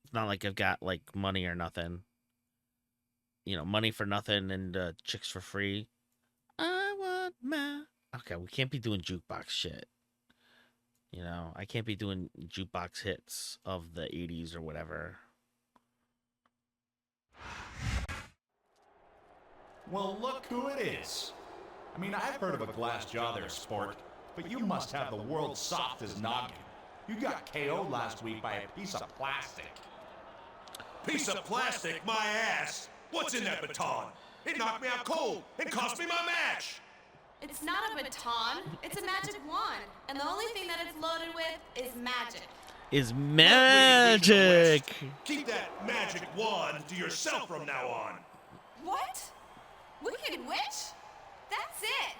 It's not like I've got like money or nothing. You know, money for nothing and chicks for free. I want my. Okay, we can't be doing jukebox shit. You know, I can't be doing jukebox hits of the 80s or whatever. Well, look who it is. I mean, I've heard of a glass jaw there, sport, but you must have the world's softest noggin. You got KO'd last week by a piece of plastic. Piece of plastic, my ass. What's in that baton? It knocked me out cold and cost me my match. It's not a baton, it's a magic wand. And the only thing that it's loaded with is magic. Is magic. Keep that magic wand to yourself from now on. What? Wicked Witch? That's it.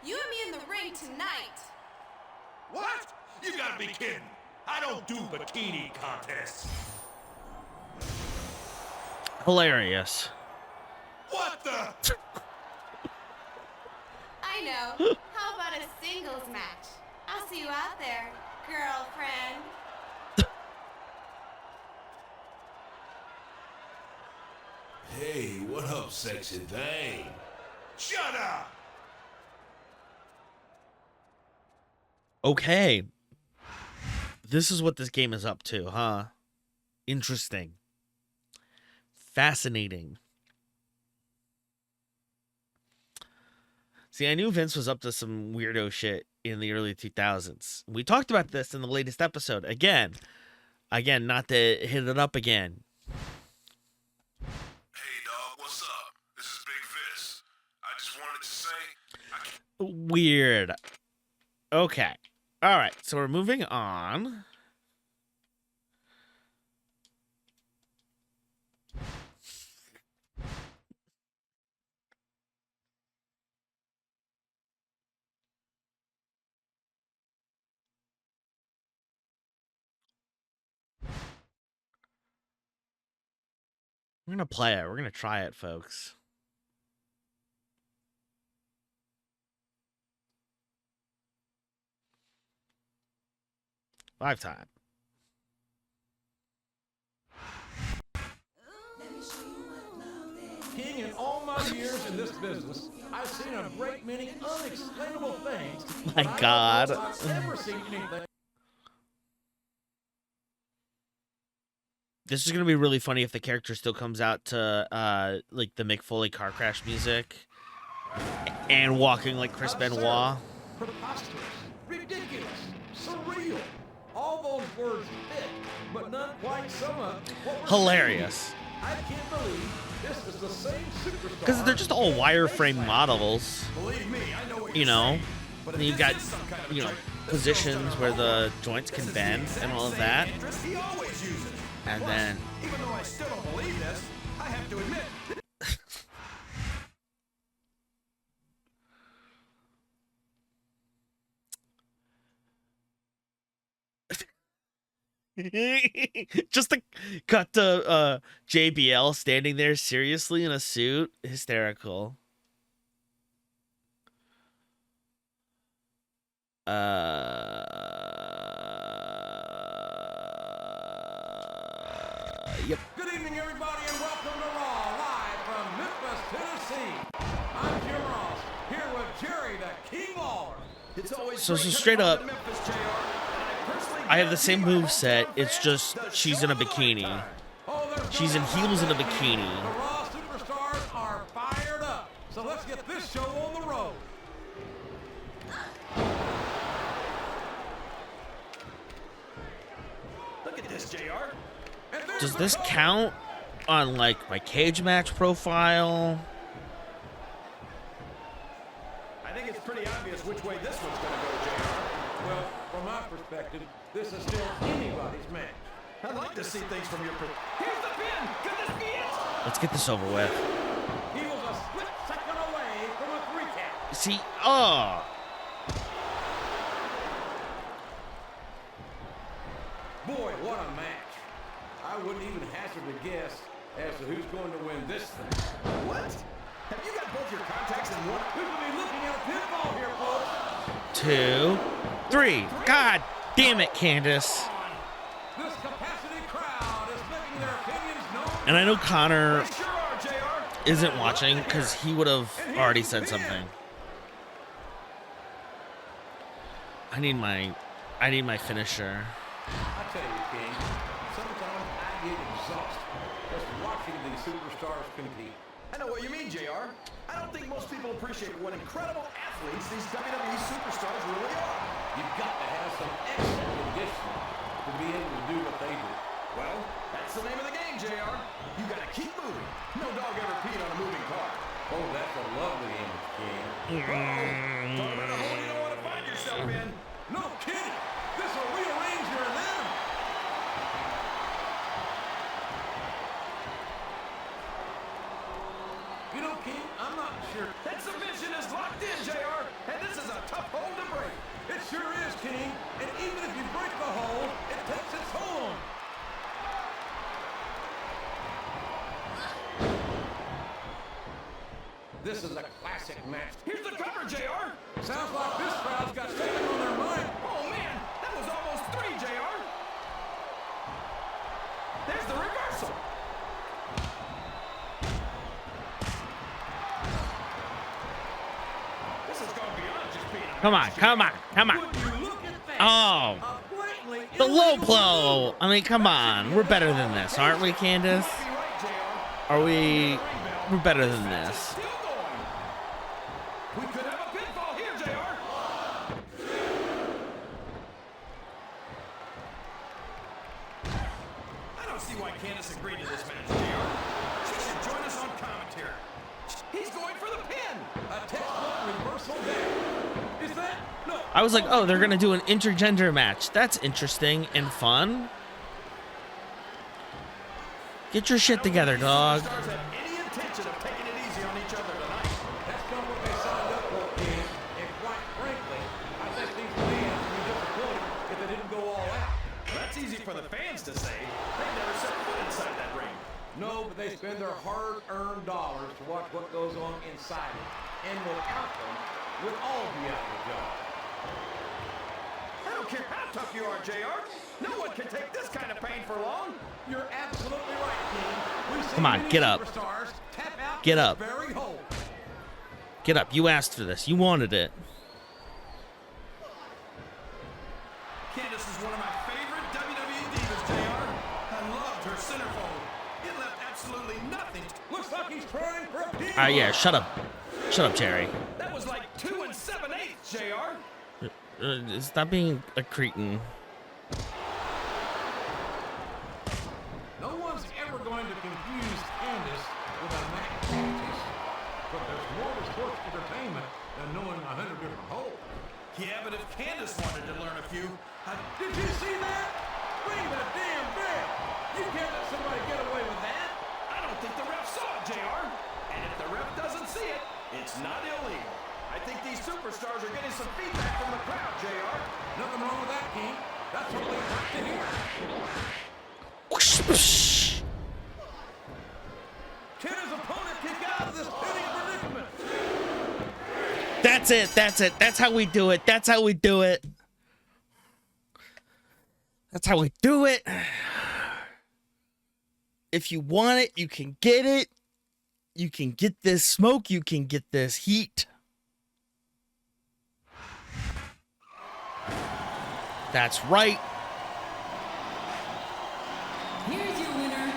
You and me in the ring tonight. What? You gotta be kidding. I don't do bikini contests. Hilarious. What the? I know. How about a singles match? I'll see you out there, girlfriend. Hey, what up, sexy thing? Shut up! Okay. This is what this game is up to, huh? Interesting. Fascinating. See, I knew Vince was up to some weirdo shit in the early 2000s. We talked about this in the latest episode. Again, not to hit it up again. Hey, dog, what's up? This is Big Vis. I just wanted to say... Weird. Okay. All right, so we're moving on. We're going to play it. We're going to try it, folks. Live time. King, in all my years in this business, I've seen a great many unexplainable things. My but God. I don't know if I've ever seen anything. This is going to be really funny if the character still comes out to, like, the Mick Foley car crash music and walking like Chris Benoit. Preposterous, ridiculous, surreal. All those words fit, but none quite sum up what we're Hilarious. seeing. I can't believe this is the same superstar. Because they're just all wireframe models, Believe me, I know what you you're know. saying, but And if you've this got, is some kind of you know, trick, this positions girl's where gonna the hold. joints can This is bend the and all of same that. interest he always uses. And Plus, then... even though I still don't believe this, I have to admit, Just to cut to JBL standing there seriously in a suit. Hysterical. Yep. good evening, everybody, and welcome to Raw, live from Memphis, Tennessee. I'm Jim Ross, here with Jerry the King Lawler. It's always So great to straight come up, to Memphis, JR, and I personally I have the guarantee same my move set. hometown It's fans just the she's show in a of the bikini. lifetime. Oh, there's She's in no heels and a doubt about it. bikini. The Raw superstars are fired up, so let's get this show on the road. Look at this, JR. And there's Does the this code. count on like my cage match profile? I think it's pretty obvious which way this one's going to go, JR. Well, from my perspective, this is still anybody's match. I'd like to see things from your perspective. Here's the pin. Could this be it? Let's get this over with. He was a split second away from a See, oh. Boy, what a match. I wouldn't even hazard a guess as to who's going to win this thing. What? Have you got both your contacts in one? We will be looking at a pinfall here, folks. 2, 3. God damn it, Candace. This capacity crowd is making their opinions known. And I know Connor They sure are, JR. isn't watching because he would have already said something. I need my finisher. I tell you, King, sometimes I get exhausted just watching these superstars compete. I know what you mean, JR. I don't think most people appreciate what incredible athletes these WWE superstars really are. You've got to have some excellent conditioning to be able to do what they do. Well, that's the name of the game, JR. You got to keep moving. No dog ever peed on a moving car. Oh, that's a lovely image, King. Talk about a hole you don't want to find yourself in. No kidding. This will rearrange your limb. You know, King, I'm not sure. That submission is locked in, JR, and this is a tough hole to break. It sure is, King, and even if you break the hole, it takes its toll on you. This is a classic match. Here's the cover, JR. Sounds like this crowd's got something on their mind. Oh, man, that was almost 3, JR. There's the reversal. This is going beyond just being a Come on, match, come on, JR. come on. Would you look at that? Oh, A blatantly the low illegal blow. move. I mean, come on. We're better than this, aren't we, Candace? You might be right, JR. Are we? We're better than this. Still going. We could have a pinfall here, JR. I don't see why Candace agreed to this match, JR. She should join us on commentary. He's going for the pin. A textbook reversal there. Is that? No. I was like, oh, they're gonna do an intergender match. That's interesting and fun. Get your shit together, dog. Stars have any intention of taking it easy on each other tonight. That's not what they signed up for, King. And quite frankly, I think these fans would be disappointed if they didn't go all out. That's easy for the fans to say. They never set foot inside that ring. No, but they spend their hard-earned dollars to watch what goes on inside it. And without them, we'd all be out of a job. I don't care how tough you are, JR. No one can take this kind of pain for long. You're absolutely right, King. We've seen Come on, many get up. superstars tap out Get this up. very hole. Get up. You asked for this. You wanted it. Candace is one of my favorite WWE divas, JR. I loved her centerfold. It left absolutely nothing. Looks like he's trying for a pin. Yeah, shut up. Shut up, Jerry. That was like 2 7/8, JR. Stop being a cretin. No one's ever going to confuse Candace with a Mac practice. But there's more to sports entertainment than knowing 100 different holes. Yeah, but if Candace wanted to learn a few, did you see that? Ring the damn bell. You can't let somebody get away with that. I don't think the ref saw it, JR. And if the ref doesn't see it, it's not illegal. I think these superstars are getting some feedback from the crowd, JR. Nothing wrong with that, King. That's what we have to hear. Can his opponent kick out of this pinning predicament? That's it. That's it. That's how we do it. That's how we do it. That's how we do it. If you want it, you can get it. You can get this smoke. You can get this heat. That's right. Here's your winner.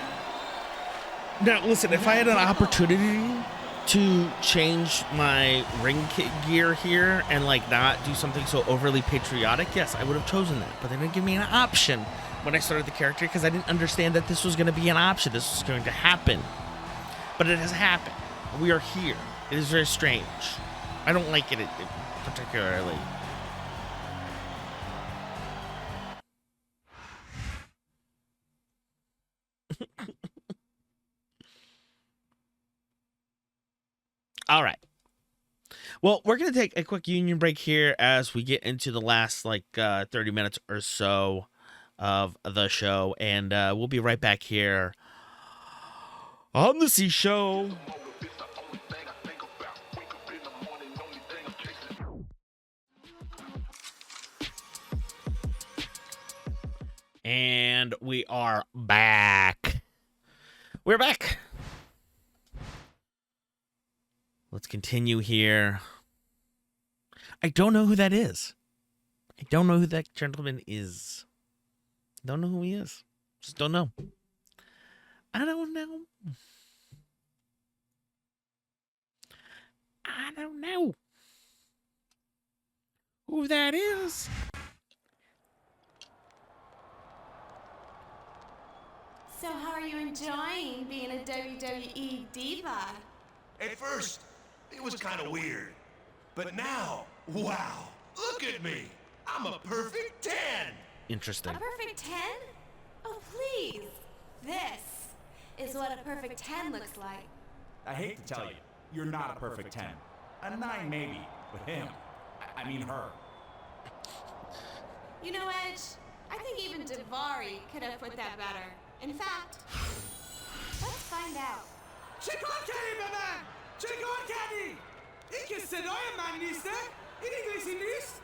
Now, listen, if I had an opportunity to change my ring gear here and like not do something so overly patriotic, yes, I would have chosen that. But they didn't give me an option when I started the character because I didn't understand that this was going to be an option. This was going to happen. But it has happened. We are here. It is very strange. I don't like it particularly. All right. Well, we're going to take a quick union break here as we get into the last, 30 minutes or so of the show. And we'll be right back here on the C Show. And we are back. We're back. Let's continue here. I don't know who that is. I don't know who that gentleman is. Don't know who he is. Just don't know. I don't know. I don't know who that is. So how are you enjoying being a WWE diva? At first, it was kind of weird. But now, wow, look at me. I'm a perfect 10. Interesting. A perfect 10? Oh, please. This is what a perfect 10 looks like. I hate to tell you, you're not a perfect 10. A 9 maybe, but him. I mean her. You know, Edge, I think even Davari could have put that better. In fact, let's find out. Çikolata baba! Çikolata! İki sedaya manliste, İngiliziniz,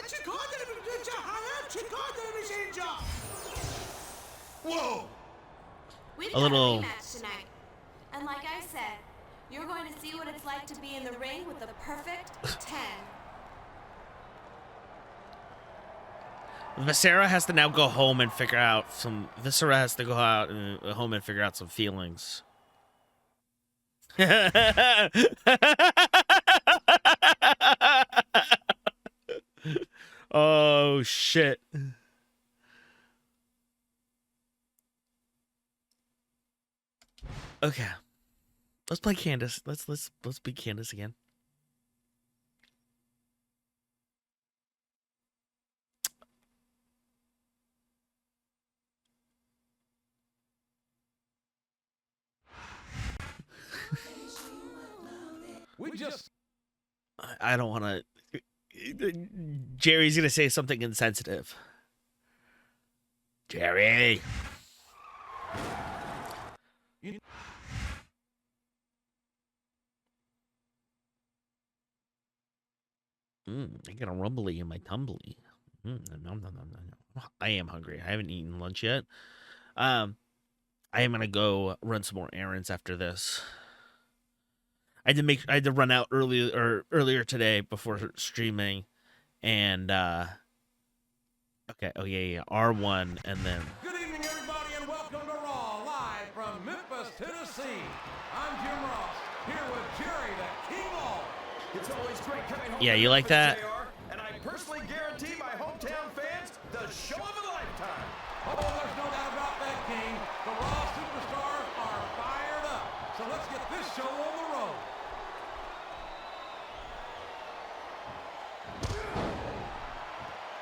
çikolata bir cahana, çikolata bir şeyinca. Whoa! We've A got little- a rematch tonight. And like I said, you're going to see what it's like to be in the ring with the perfect 10. Viscera has to now go home and figure out some. Viscera has to go out and home and figure out some feelings. Oh shit. Okay. Let's play Candace. Let's be Candace again. We just... I don't want to. Jerry's gonna say something insensitive. Jerry. I got a rumbly in my tumbly. No. I am hungry. I haven't eaten lunch yet. I am gonna go run some more errands after this. I had to run out earlier today before streaming, and okay. Oh yeah. R1 and then. Good evening, everybody, and welcome to Raw, live from Memphis, Tennessee. I'm Jim Ross, here with Jerry, the King Law. It's always great coming home. Yeah, to you like Memphis, that? JR, and I personally guarantee my hometown fans the show of a lifetime. Oh, there's no doubt about that, King. The Raw superstars are fired up. So let's get this show on the road.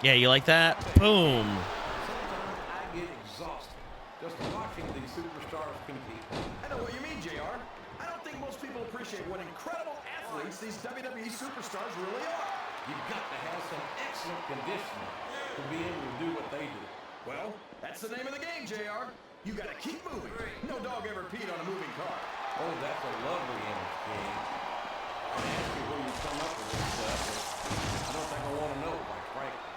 Yeah, you like that? Boom. Sometimes I get exhausted just watching these superstars compete. I know what you mean, JR. I don't think most people appreciate what incredible athletes these WWE superstars really are. You've got to have some excellent conditioning to be able to do what they do. Well, that's the name of the game, JR. You got to keep moving. No dog ever peed on a moving car. Oh, that's a lovely image, King. I ask you where you come up with this stuff, but I don't think I want to know, quite frankly.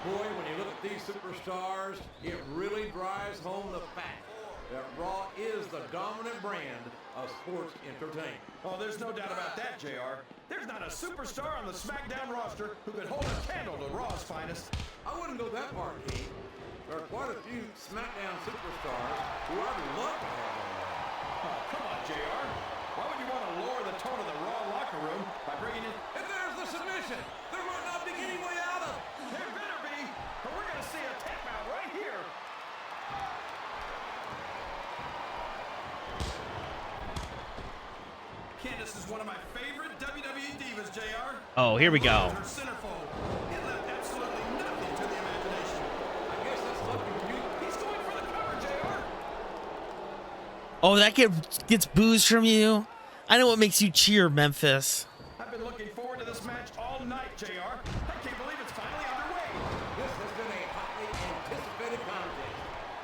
Boy, when you look at these superstars, it really drives home the fact that Raw is the dominant brand of sports entertainment. Oh, there's no doubt about that, JR. There's not a superstar on the Smackdown roster who could hold a candle to Raw's finest. I wouldn't go that far, King. There are quite a few Smackdown superstars who I'd love to have on Raw. Oh, come on, JR. Why would you want to lower the tone of the Raw locker room by bringing in... If there's the submission, there might not be any way out of it. There better be, or we're going to see a tap out right here. Candace is one of my favorite WWE divas, JR. Oh, here we go. Her centerfold. It left absolutely nothing to the imagination. I guess that's lucky for you. He's going for the cover, JR. Oh, that gets boos from you? I know what makes you cheer, Memphis. I've been looking forward to this match all night, JR. I can't believe it's finally underway. This has been a hotly anticipated contest.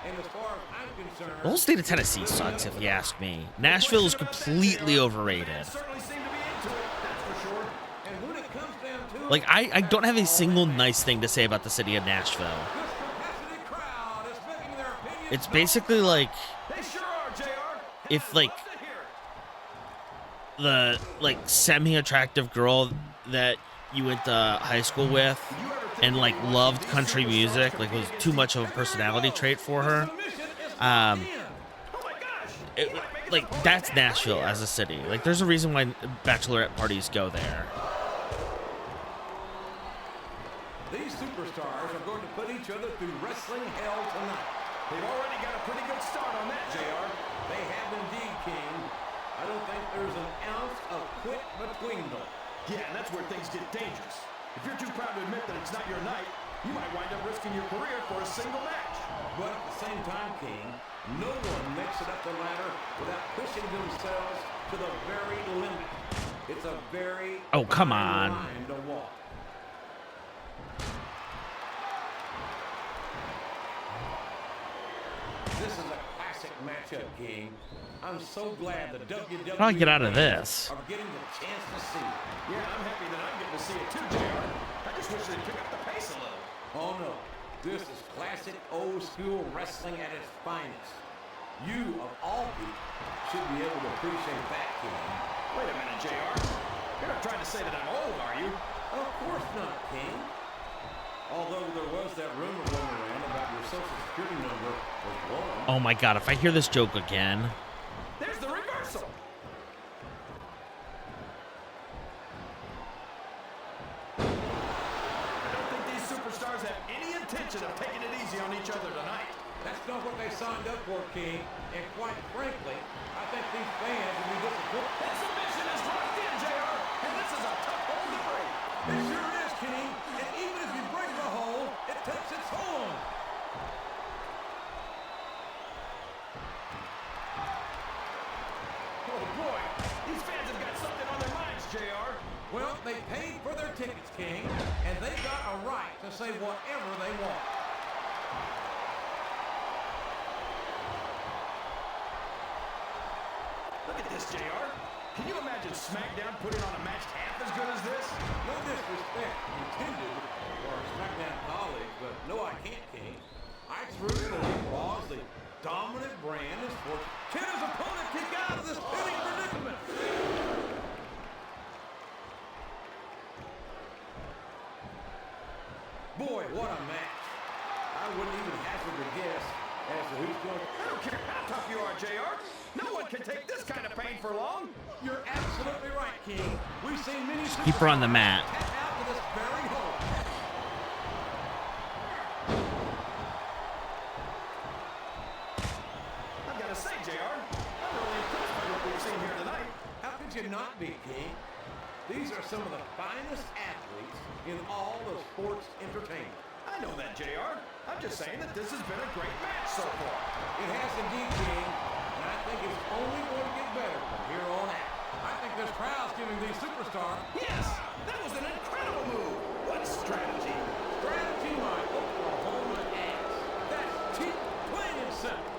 And as far as I'm concerned, The whole state of Tennessee sucks, if you ask me. Nashville is completely overrated. Certainly seem to be into it, that's for sure. and when it comes down to it, Like, I don't have a single nice thing to say about the city of Nashville. this capacity crowd is making their opinions It's basically like They sure are, JR. if, like, Love to hear it. the, like, semi-attractive girl that you went to high school with and, like, loved country music, like, was too much of a personality trait for her. Oh my gosh. Like, that's Nashville as a city. Like, there's a reason why bachelorette parties go there. These superstars are going to put each other through wrestling hell tonight. They've already got a pretty good start on that, JR. They have indeed, King. I don't think there's an ounce of quit between them. Yeah, and that's where things get dangerous. If you're too proud to admit that it's not your night, you might wind up risking your career for a single match. But at the same time, King, no one makes it up the ladder without pushing themselves to the very limit. It's a very Oh, come fine on. line to walk. This is a classic matchup, King. I'm so glad the WWE How do I get out of this? are getting the chance to see it. Yeah, I'm happy that I'm getting to see it too, JR. I just wish they'd pick up the pace a little. Oh no, this is classic old school wrestling at its finest. You, of all people, should be able to appreciate that, King. Wait a minute, JR. You're not trying to say that I'm old, are you? Of course not, King. Although there was that rumor going around about your social security number was wrong. Oh my god, if I hear this joke again. There's the reversal. I don't think these superstars have any intention of taking it easy on each other tonight. That's not what they signed up for, King. And quite frankly, I think these fans will be disappointed. That submission is locked in, JR, and this is a tough hold to break. It sure is, King. And even if you break the hold, it takes its toll on you. Oh boy, these fans have got something on their minds, JR. Well, they paid for their tickets, King, and they got a right to say whatever they want. Look at this, JR. Can you imagine Smackdown putting on a match half as good as this? No disrespect intended for our SmackDown colleagues, but no, I can't, King. I truly believe Raw is the dominant brand in sports. Can his opponent kick out of this pinning predicament? Boy, what a match. I wouldn't even hazard a guess as to who's going to... I don't care how tough you are, JR. No one can take this kind of pain for long. You're absolutely right, King. We've seen many... Keep her on the mat. Tap out to this very hole. I've got to say, JR, I'm really impressed by what we've seen here tonight. How could you not be, King? These are some of the finest athletes in all of sports entertainment. I know that, JR. I'm just saying that this has been a great match so far. It has indeed, King, and I think it's only going to get better from here on out. I think this crowd's giving these superstars Yes, that was an incredible move. What strategy? strategy, my Oklahoma ass. That's cheap, plain and simple.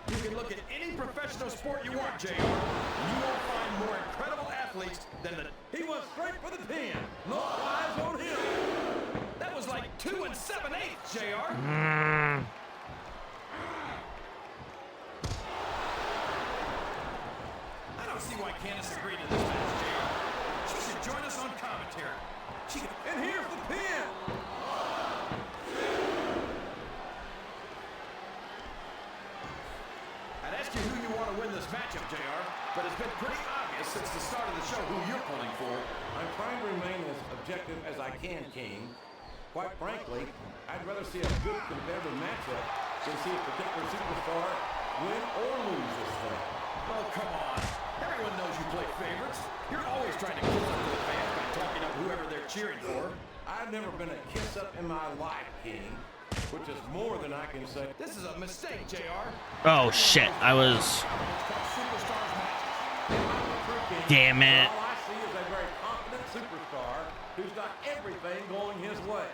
You can look at any professional sport you want, JR. You won't find more incredible athletes than the... He went straight for the pin. No eyes on him. That was like 2 7/8, JR. I don't see why Candace agreed to this match, JR. She should join us on commentary. And here's the pin. I'd ask you who you want to win this matchup, JR, but it's been pretty obvious since the start of the show who you're pulling for. I'm trying to remain as objective as I can, King. Quite frankly, I'd rather see a good competitive matchup than see a particular superstar win or lose this thing. Oh, come on. Everyone knows you play favorites. You're always trying to kiss up to the fans by talking up whoever they're cheering for. I've never been a kiss up in my life, King, which is more than I can say. This is a mistake, JR. Oh shit! I was. Damn it! All I see is a very confident superstar who's got everything going his way.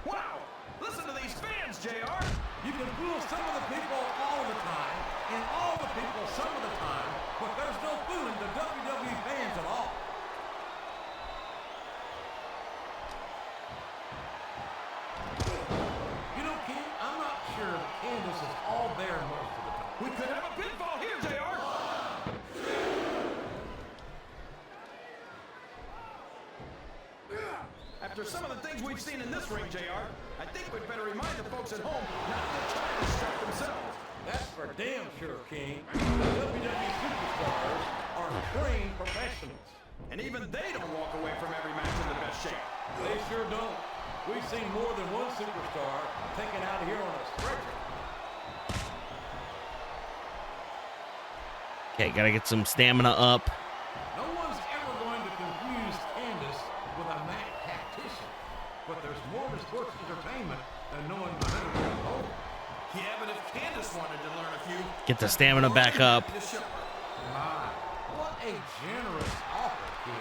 Wow! Listen to these fans, JR. You can fool some of the people all the time, and all the people some of the time, but there's no fooling the WWE fans at all. You know, King, I'm not sure Candace is all there most of the time. We could have a pinfall here, JR. After some of the things we've seen in this ring, JR, I think we'd better remind the folks at home not to try to distract themselves. That's for damn sure, King. The WWE superstars are trained professionals. And even they don't walk away from every match in the best shape. They sure don't. We've seen more than one superstar taken out of here on a stretcher. Okay, gotta get some stamina up. No one's ever going to confuse Candace with a mad tactician. But there's more to sports entertainment than knowing the better way to hold. Yeah, but if Candace wanted to learn a few... Get the stamina back up. My, what a generous offer, King.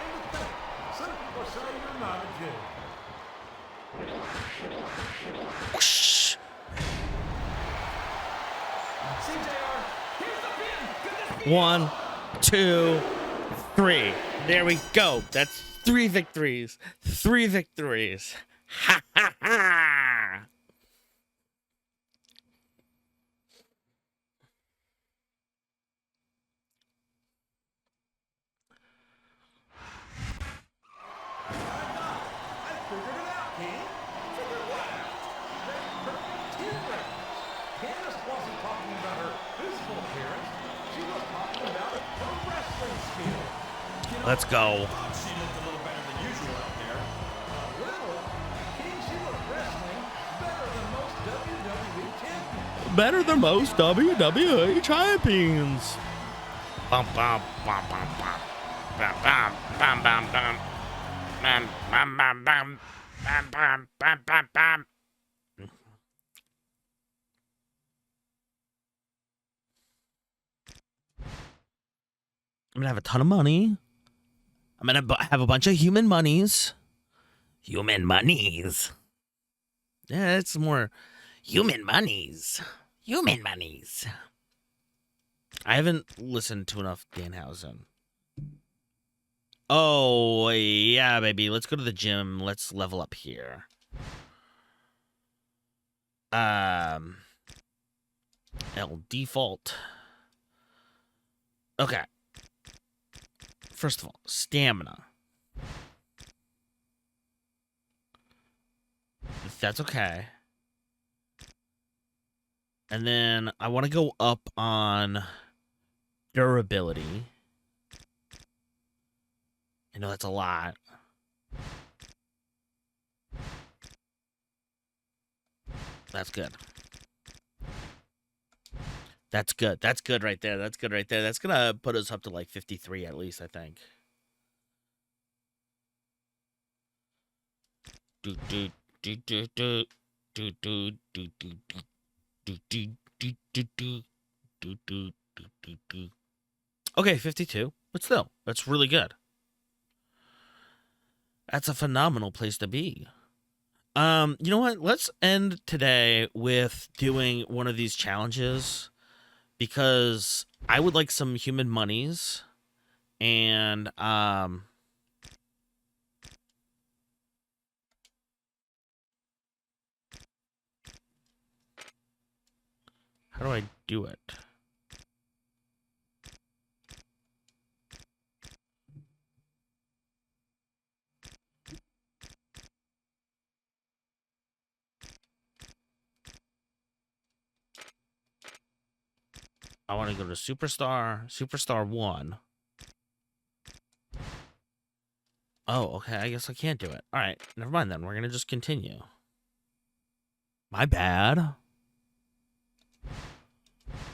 And to think, some people say you're not a Jew. Whoosh. See, JR, here's the pin. Could this be 1, 2, 3. There we go. That's 3 victories. 3 victories. Ha ha ha! I figured it out, King. Figure what out? They're perfect team records. Candace wasn't talking about her physical appearance. She was talking about her wrestling skill. Let's go. Thought she looked a little better than usual out there. A little. King, she was wrestling better than most WWE champions. Better than most WWE champions. Bum bum bum bum bum. Bum bum bum bum bum. Bum bum bum bum. Bum bum bum bum bum. I'm gonna have a ton of money. I'm gonna have a bunch of human monies. Human monies. Yeah, it's more human monies. Human monies. I haven't listened to enough Danhausen. Oh, yeah, baby. Let's go to the gym. Let's level up here. L default. Okay. First of all, stamina. That's okay. And then I want to go up on durability. I know that's a lot. That's good. That's good. That's good right there. That's good right there. That's going to put us up to like 53 at least, I think. Do do do do do do do do do do do do do do do do do do. Okay, 52. But still, that's really good. That's a phenomenal place to be. You know what? Let's end today with doing one of these challenges because I would like some human monies and how do I do it? I want to go to Superstar 1. Oh, okay. I guess I can't do it. All right. Never mind then. We're going to just continue. My bad.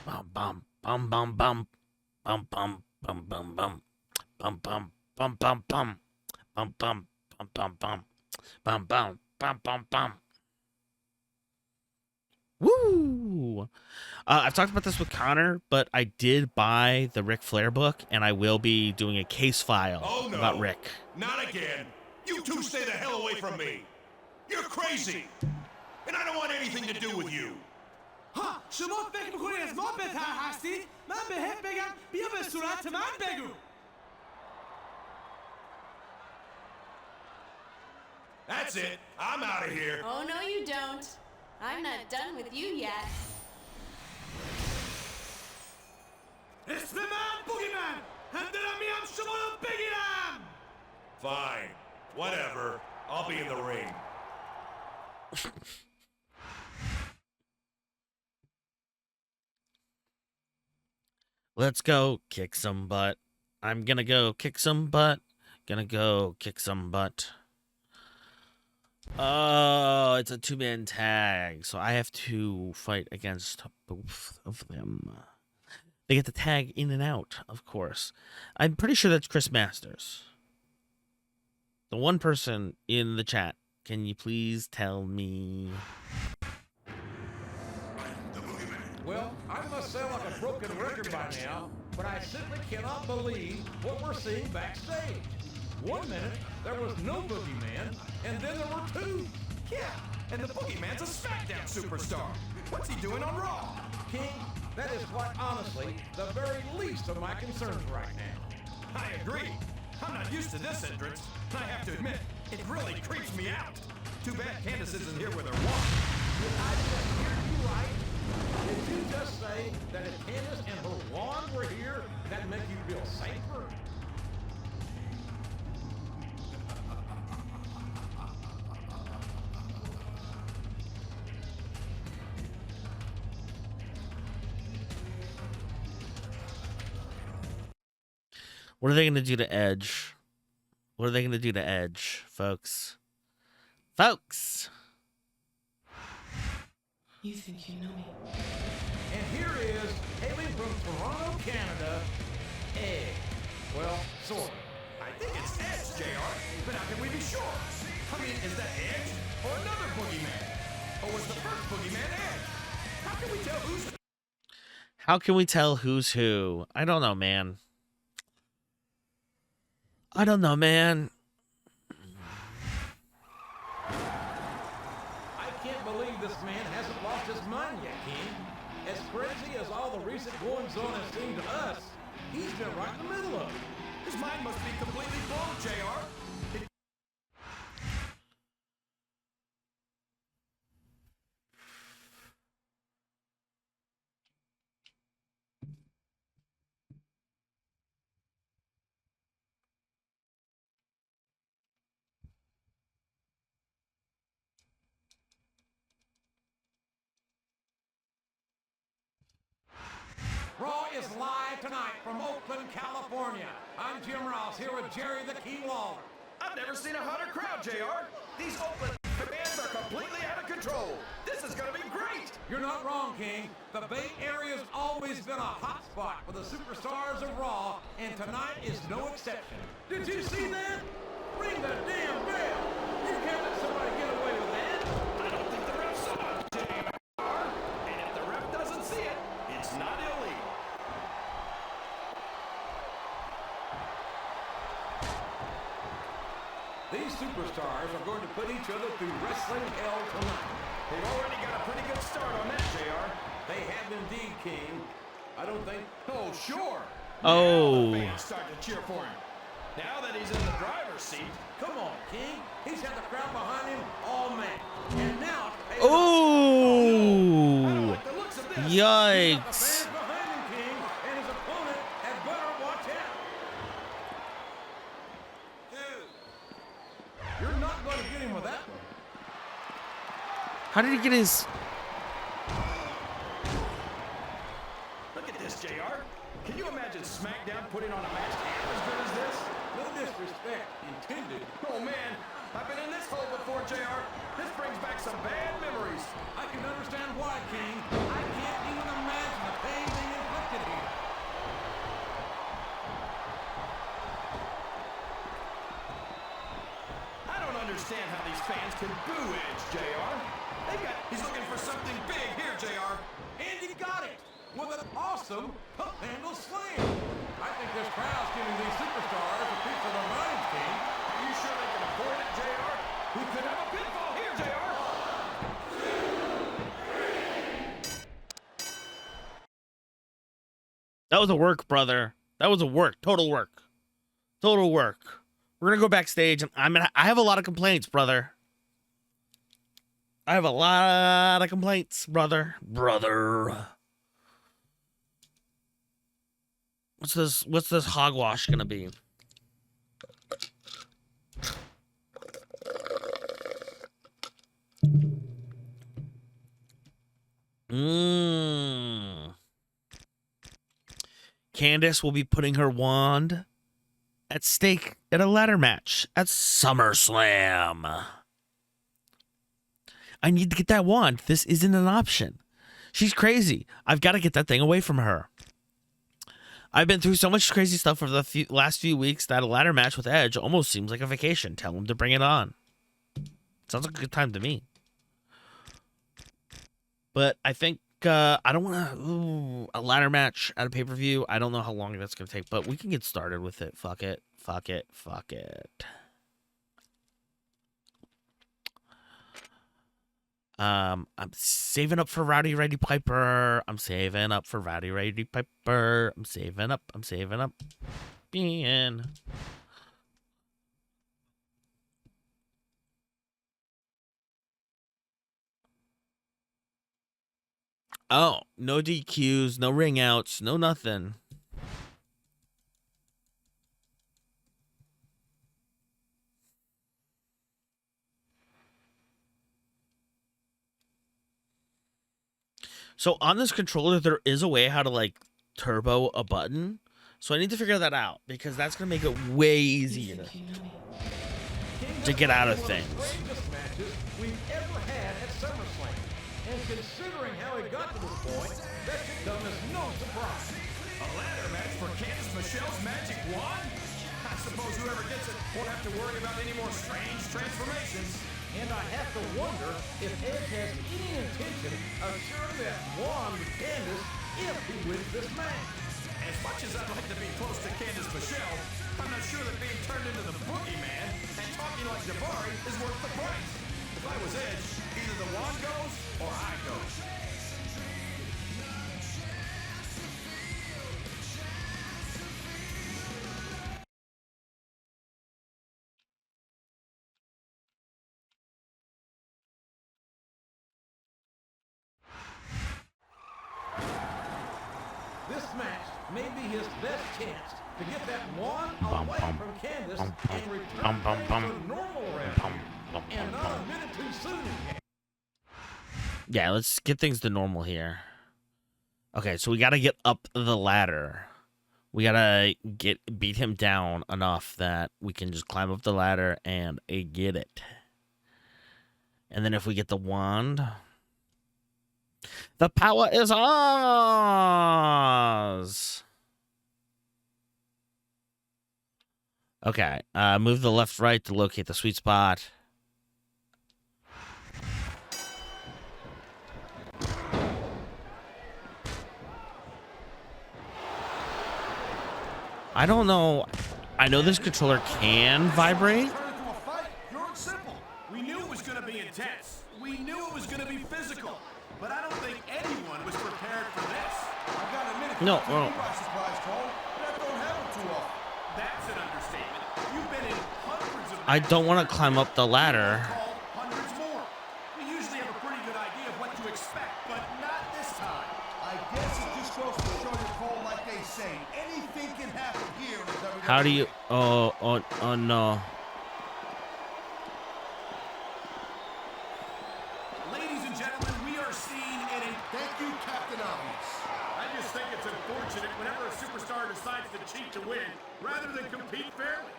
Bum, bum, bum, bum, bum. Bum, bum, bum, bum, bum. Bum, bum, bum, bum, bum. Bum, bum, Bum, bum, bum. Bum, bum, bum, bum, bum. Woo! I've talked about this with Connor, but I did buy the Ric Flair book, and I will be doing a case file Oh, no. about Rick. Not again. You two stay the hell away from me. You're crazy. And I don't want anything to do with you. ها شما فکر میکنید از ما بهتر هستید؟ من بهت بگم بیا به صورت من بگو. That's it. I'm out of here. Oh, no, you don't. I'm not done with you yet. اسم من بوگیمن. هم دارم میام شما رو بگیرم. Fine. Whatever. I'll be in the ring. Let's go kick some butt. I'm gonna go kick some butt. Gonna go kick some butt. Oh, it's a 2-man tag, so I have to fight against both of them. They get the tag in and out, of course. I'm pretty sure that's Chris Masters. The one person in the chat. Can you please tell me? Well, I must sound like a broken record by now, but I simply cannot believe what we're seeing backstage. 1 minute, there was no Boogeyman, and then there were 2. Yeah, and the Boogeyman's a Smackdown superstar. What's he doing on Raw? King, that is quite honestly the very least of my concerns right now. I agree. I'm not used to this entrance. I have to admit, it really creeps me out. Too bad Candace isn't here with her wand. Did I just hear you right? Did you just say that if Candace and her wand were here, that'd make you feel safer? What are they going to do to Edge? What are they going to do to Edge, folks? Folks! You think you know me? And here is, hailing from Toronto, Canada, Edge. Well, sort of. I think it's Edge, JR. But how can we be sure? I mean, is that Edge or another Boogeyman? Or was the first Boogeyman Edge? How can we tell who's... How can we tell who's who? I don't know, man. I don't know, man. I can't believe this man hasn't lost his mind yet, King. As crazy as all the recent goings-on have seemed to us, he's been right in the middle of it. His mind must be completely blown, JR. Raw is live tonight from Oakland, California. I'm Jim Ross here with Jerry the King Lawler. I've never seen a hotter crowd, JR. These Oakland fans are completely out of control. This is gonna be great. You're not wrong, King. The Bay Area's always been a hot spot for the superstars of Raw, and tonight is no exception. Did you see that? Ring the damn bell. You can't let somebody get away with that. I don't think the ref saw it, JR. And if the ref doesn't see it, it's not illegal. These superstars are going to put each other through wrestling hell tonight. They've already got a pretty good start on that, JR. They have indeed, King. I don't think... Oh, sure. Oh. Now the fans start to cheer for him. Now that he's in the driver's seat, Come on, King. He's had the crowd behind him all match. And now... I don't Oh! like the looks of this. He's got the Yikes! fans behind him, King. And his opponent had better watch out. You're not going to get him with that one. How did he get his... Look at this, JR. Can you imagine SmackDown putting on a match half as good as this? No disrespect intended. Oh, man. I've been in this hole before, JR. This brings back some bad memories. I can understand why, King. I can't even imagine the pain being inflicted here. I understand how these fans can boo Edge, JR. He's looking for something big here, JR. And he got it with an awesome hook handle slam. I think this crowd's giving these superstars a piece of their minds, King. Are you sure they can afford it, JR? We could have a pinfall here, JR. That was a work, brother. That was a work. Total work. Total work. We're gonna go backstage, and I have a lot of complaints, brother. I have a lot of complaints, brother. Brother. What's this hogwash gonna be? Candace will be putting her wand at stake at a ladder match at SummerSlam. I need to get that wand. This isn't an option. She's crazy. I've got to get that thing away from her. I've been through so much crazy stuff over the last few weeks that a ladder match with Edge almost seems like a vacation. Tell him to bring it on. Sounds like a good time to me. But I think I don't want to a ladder match at a pay-per-view. I don't know how long that's going to take, but we can get started with it. Fuck it. Fuck it. Fuck it. I'm saving up for Rowdy Roddy Piper. I'm saving up for Rowdy Roddy Piper. I'm saving up. I'm saving up. Being. Oh, no DQs, no ring outs, no nothing. So on this controller, there is a way how to like turbo a button. So I need to figure that out because that's going to make it way easier to get out of things. And considering how he got to this point, that should come as no surprise. A ladder match for Candice Michelle's magic wand? I suppose whoever gets it won't have to worry about any more strange transformations. And I have to wonder if Edge has any intention of sharing that wand with Candice if he wins this match. As much as I'd like to be close to Candice Michelle, I'm not sure that being turned into the boogeyman and talking like Jabari is worth the price. If I was Edge, either the wand goes or I go. This match may be his best chance to get that wand away from Candice and return to normal round. And not a minute too soon. Yeah, let's get things to normal here. Okay, so we got to get up the ladder. We got to beat him down enough that we can just climb up the ladder and get it. And then if we get the wand, the power is ours. Okay, move the left right to locate the sweet spot. I don't know. I know this controller can vibrate. We knew it was going to be intense. We knew it was going to be physical. But I don't think anyone was prepared for this. I got a minute. No. Surprise, Cole. That don't happen too often. That's an understatement. You've been in hundreds of. I don't want to climb up the ladder. Hundreds more. We usually have a pretty good idea of what to expect, but not this time. I guess it just goes to show you, Cole, like they say, anything can happen here. How do you? Oh no. Ladies and gentlemen, we are seeing an. Thank you, Captain Obvious. I just think it's unfortunate whenever a superstar decides to cheat to win rather than compete fairly.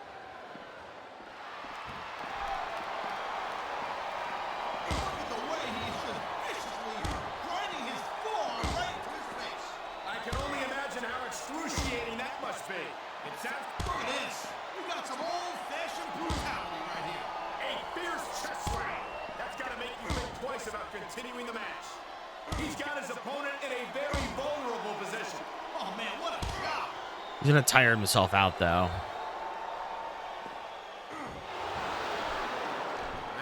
Look at the way he is just viciously grinding his forearm right into his face. I can only imagine how excruciating that must be. It sounds. Look at this. You got some old-fashioned brutality right here. A fierce He's gonna tire himself out, though.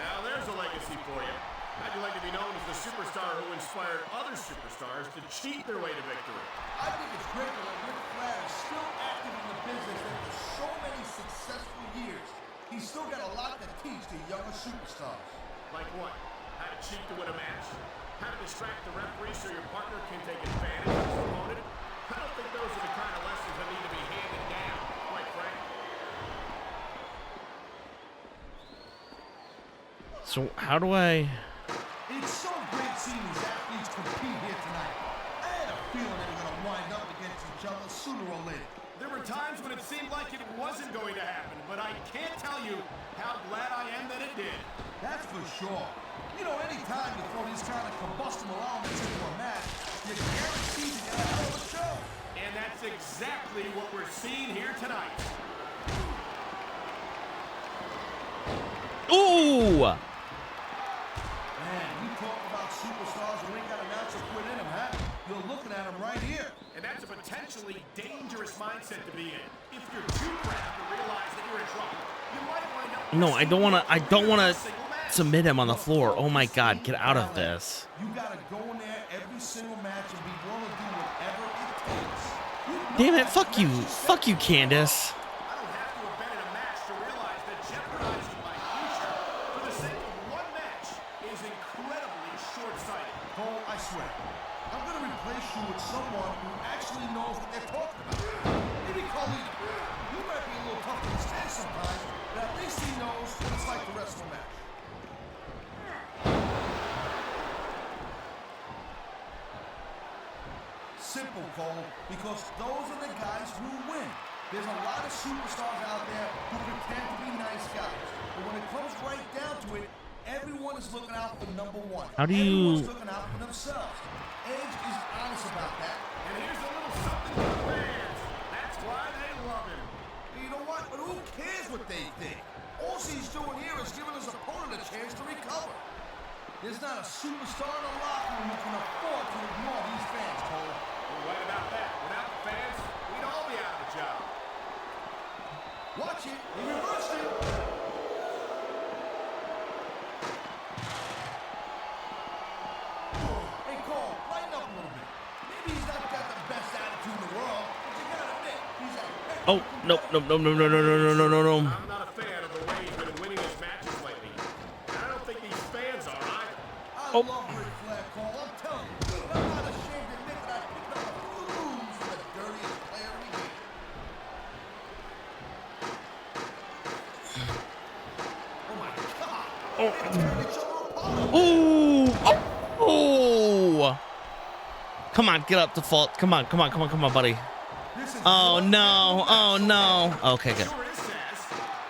Now there's a legacy for you. How'd you like to be known as the superstar who inspired other superstars to cheat their way to victory? I think it's great that Ric Flair is still active in the business after so many successful years. He's still got a lot to teach the younger superstars. Like what? How to cheat to win a match? How to distract the referee so your partner can take advantage of his opponent? I don't think those are the kind of lessons that need to be handed down, quite frankly. So how do I... It's so great seeing these athletes compete here tonight. I had a feeling they were going to wind up against each other sooner or later. There were times when it seemed like it wasn't going to happen, but I can't tell you how glad I am that it did. That's for sure. You know, anytime you throw these kind of combustible elements into a match, you're guaranteed to get a hell of a show. And that's exactly what we're seeing here tonight. Ooh! Man, you talk about superstars who ain't got an ounce of quit in them, huh? You're looking at them right here. And that's a potentially dangerous mindset to be in. If you're too proud to realize that you're in trouble, you might wind up... No, I don't wanna submit him on the floor. Oh my God, get out of this. You gotta go in there every single match and be willing to do whatever it takes. Damn it, fuck you. Fuck you, Candace. I don't have to have been in a match to realize that jeopardizing my future for the sake of one match is incredibly short-sighted. Cole, I swear, I'm gonna replace you with someone who actually knows what they're talking about. Maybe Carlito. You might be a little tough to understand sometimes, but at least he knows what it's like to wrestle a match. Simple, Cole, because those are the guys who win. There's a lot of superstars out there who pretend to be nice guys, but when it comes right down to it, everyone is looking out for number one. How do you... Everyone's looking out for themselves. Edge is honest about that. And here's a little something for the fans. That's why they love him. You know what? But who cares what they think? All he's doing here is giving his opponent a chance to recover. There's not a superstar in the locker room who can afford to ignore these fans, Cole. You're right about that. Without the fans, we'd all be out of a job. Watch it. He reversed it. Hey, Cole, lighten up a little bit. Maybe he's not got the best attitude in the world, but you gotta admit, he's a heck of Oh, a no, no, no, no, no, no, no, no, no, no. I'm not a fan of the way he's been winning his matches lately. And I don't think these fans are either. I love Ric Flair, Cole. I'm telling you. I'm not ashamed to admit that I picked up a few moves from the dirtiest player in the game. Oh my God! Oh. They turned each other apart. Ooh! Oh! Come on, get up, default. Come on, come on, come on, come on, buddy. This is Oh no! Oh no! Okay, good. Sure is, Saz.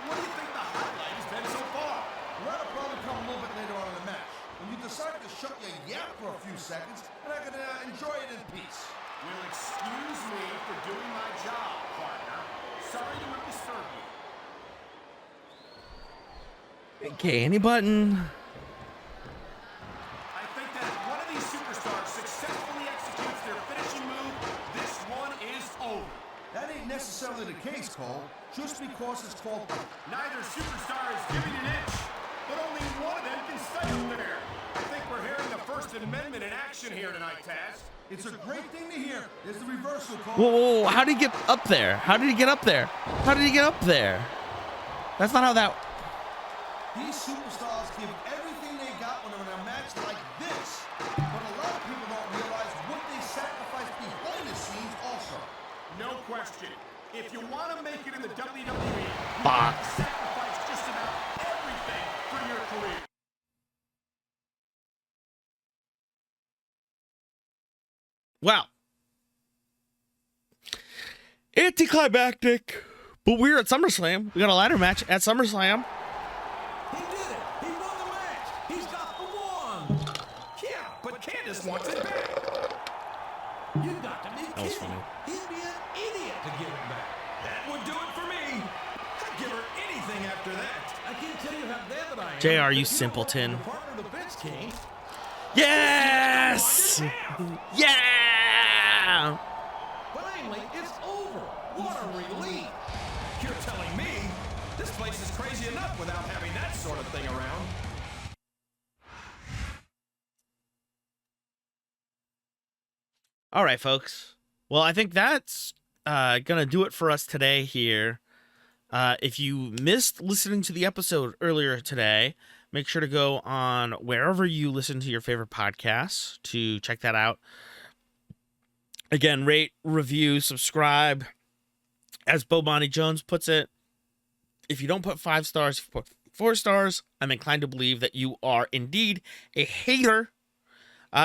What do you think the highlight has been so far? Well, that'll probably come a little bit later on in the match. When you decide to shut your yap for a few seconds, and I can enjoy it in peace. You'll excuse me for doing my job, partner. Sorry to have disturbed you. Okay, any button. I think that if one of these superstars successfully executes their finishing move, this one is over. That ain't necessarily the case, Cole. Just because it's called... Neither superstar is giving an inch, but only one of them can stay up there. I think we're hearing the First Amendment in action here tonight, Taz. It's a great thing to hear. There's the reversal, Cole. Whoa, whoa, whoa, how did he get up there? How did he get up there? How did he get up there? That's not how that... These superstars give everything they got when they're in a match like this. But a lot of people don't realize what they sacrifice behind the scenes also. No question. If you want to make it in the WWE, you Box. have to sacrifice just about everything for your career. Wow. Anticlimactic. But we're at SummerSlam. We got a ladder match at SummerSlam. He did it. He won the match. He's got the one. Yeah, but Candace wants it back. You got to be kidding. That was funny. He'd be an idiot to give it back. That would do it for me. I'd give her anything after that. I can't tell you how glad that I am. JR, you that simpleton. are the partner of the Vince King. Yes! Yeah! Finally, it's over. What a relief! You're telling me this place is crazy enough without having that sort of thing around. All right, folks. Well, I think that's gonna do it for us today here. If you missed listening to the episode earlier today, make sure to go on wherever you listen to your favorite podcasts to check that out. Again, rate, review, subscribe. As Bo Bonnie Jones puts it, if you don't put 5 stars, if you put 4 stars, I'm inclined to believe that you are indeed a hater.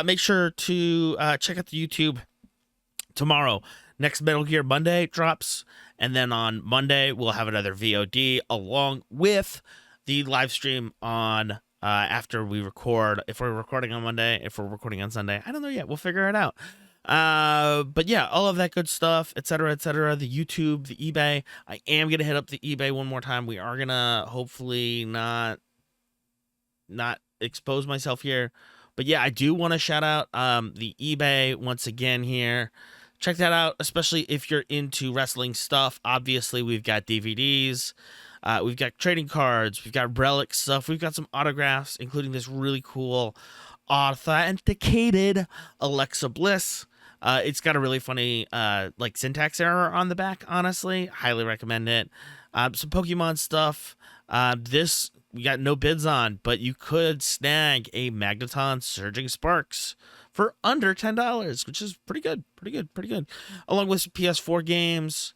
Make sure to check out the YouTube tomorrow. Next Metal Gear Monday drops, and then on Monday we'll have another VOD along with the live stream on after we record. If we're recording on Monday, if we're recording on Sunday, I don't know yet. We'll figure it out. But yeah, all of that good stuff, etc., etc. The YouTube, the eBay. I am gonna hit up the eBay one more time. We are gonna hopefully not expose myself here. But yeah, I do want to shout out the eBay once again here. Check that out, especially if you're into wrestling stuff. Obviously, we've got DVDs, we've got trading cards, we've got relic stuff, we've got some autographs, including this really cool authenticated Alexa Bliss. It's got a really funny like syntax error on the back, honestly. Highly recommend it. Some Pokemon stuff. This we got no bids on, but you could snag a Magneton Surging Sparks for under $10, which is pretty good. Along with some PS4 games,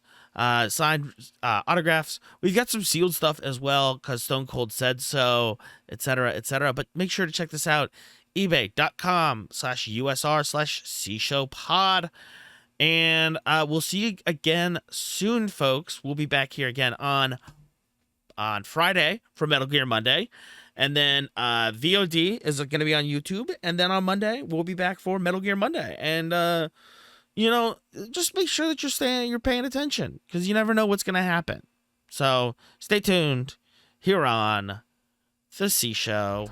signed autographs. We've got some sealed stuff as well because Stone Cold said so, etc., etc. But make sure to check this out. ebay.com/USR/CShowPod. And we'll see you again soon, folks. We'll be back here again on Friday for Metal Gear Monday. And then VOD is going to be on YouTube. And then on Monday, we'll be back for Metal Gear Monday. And, just make sure that you're paying attention because you never know what's going to happen. So stay tuned here on The C Show.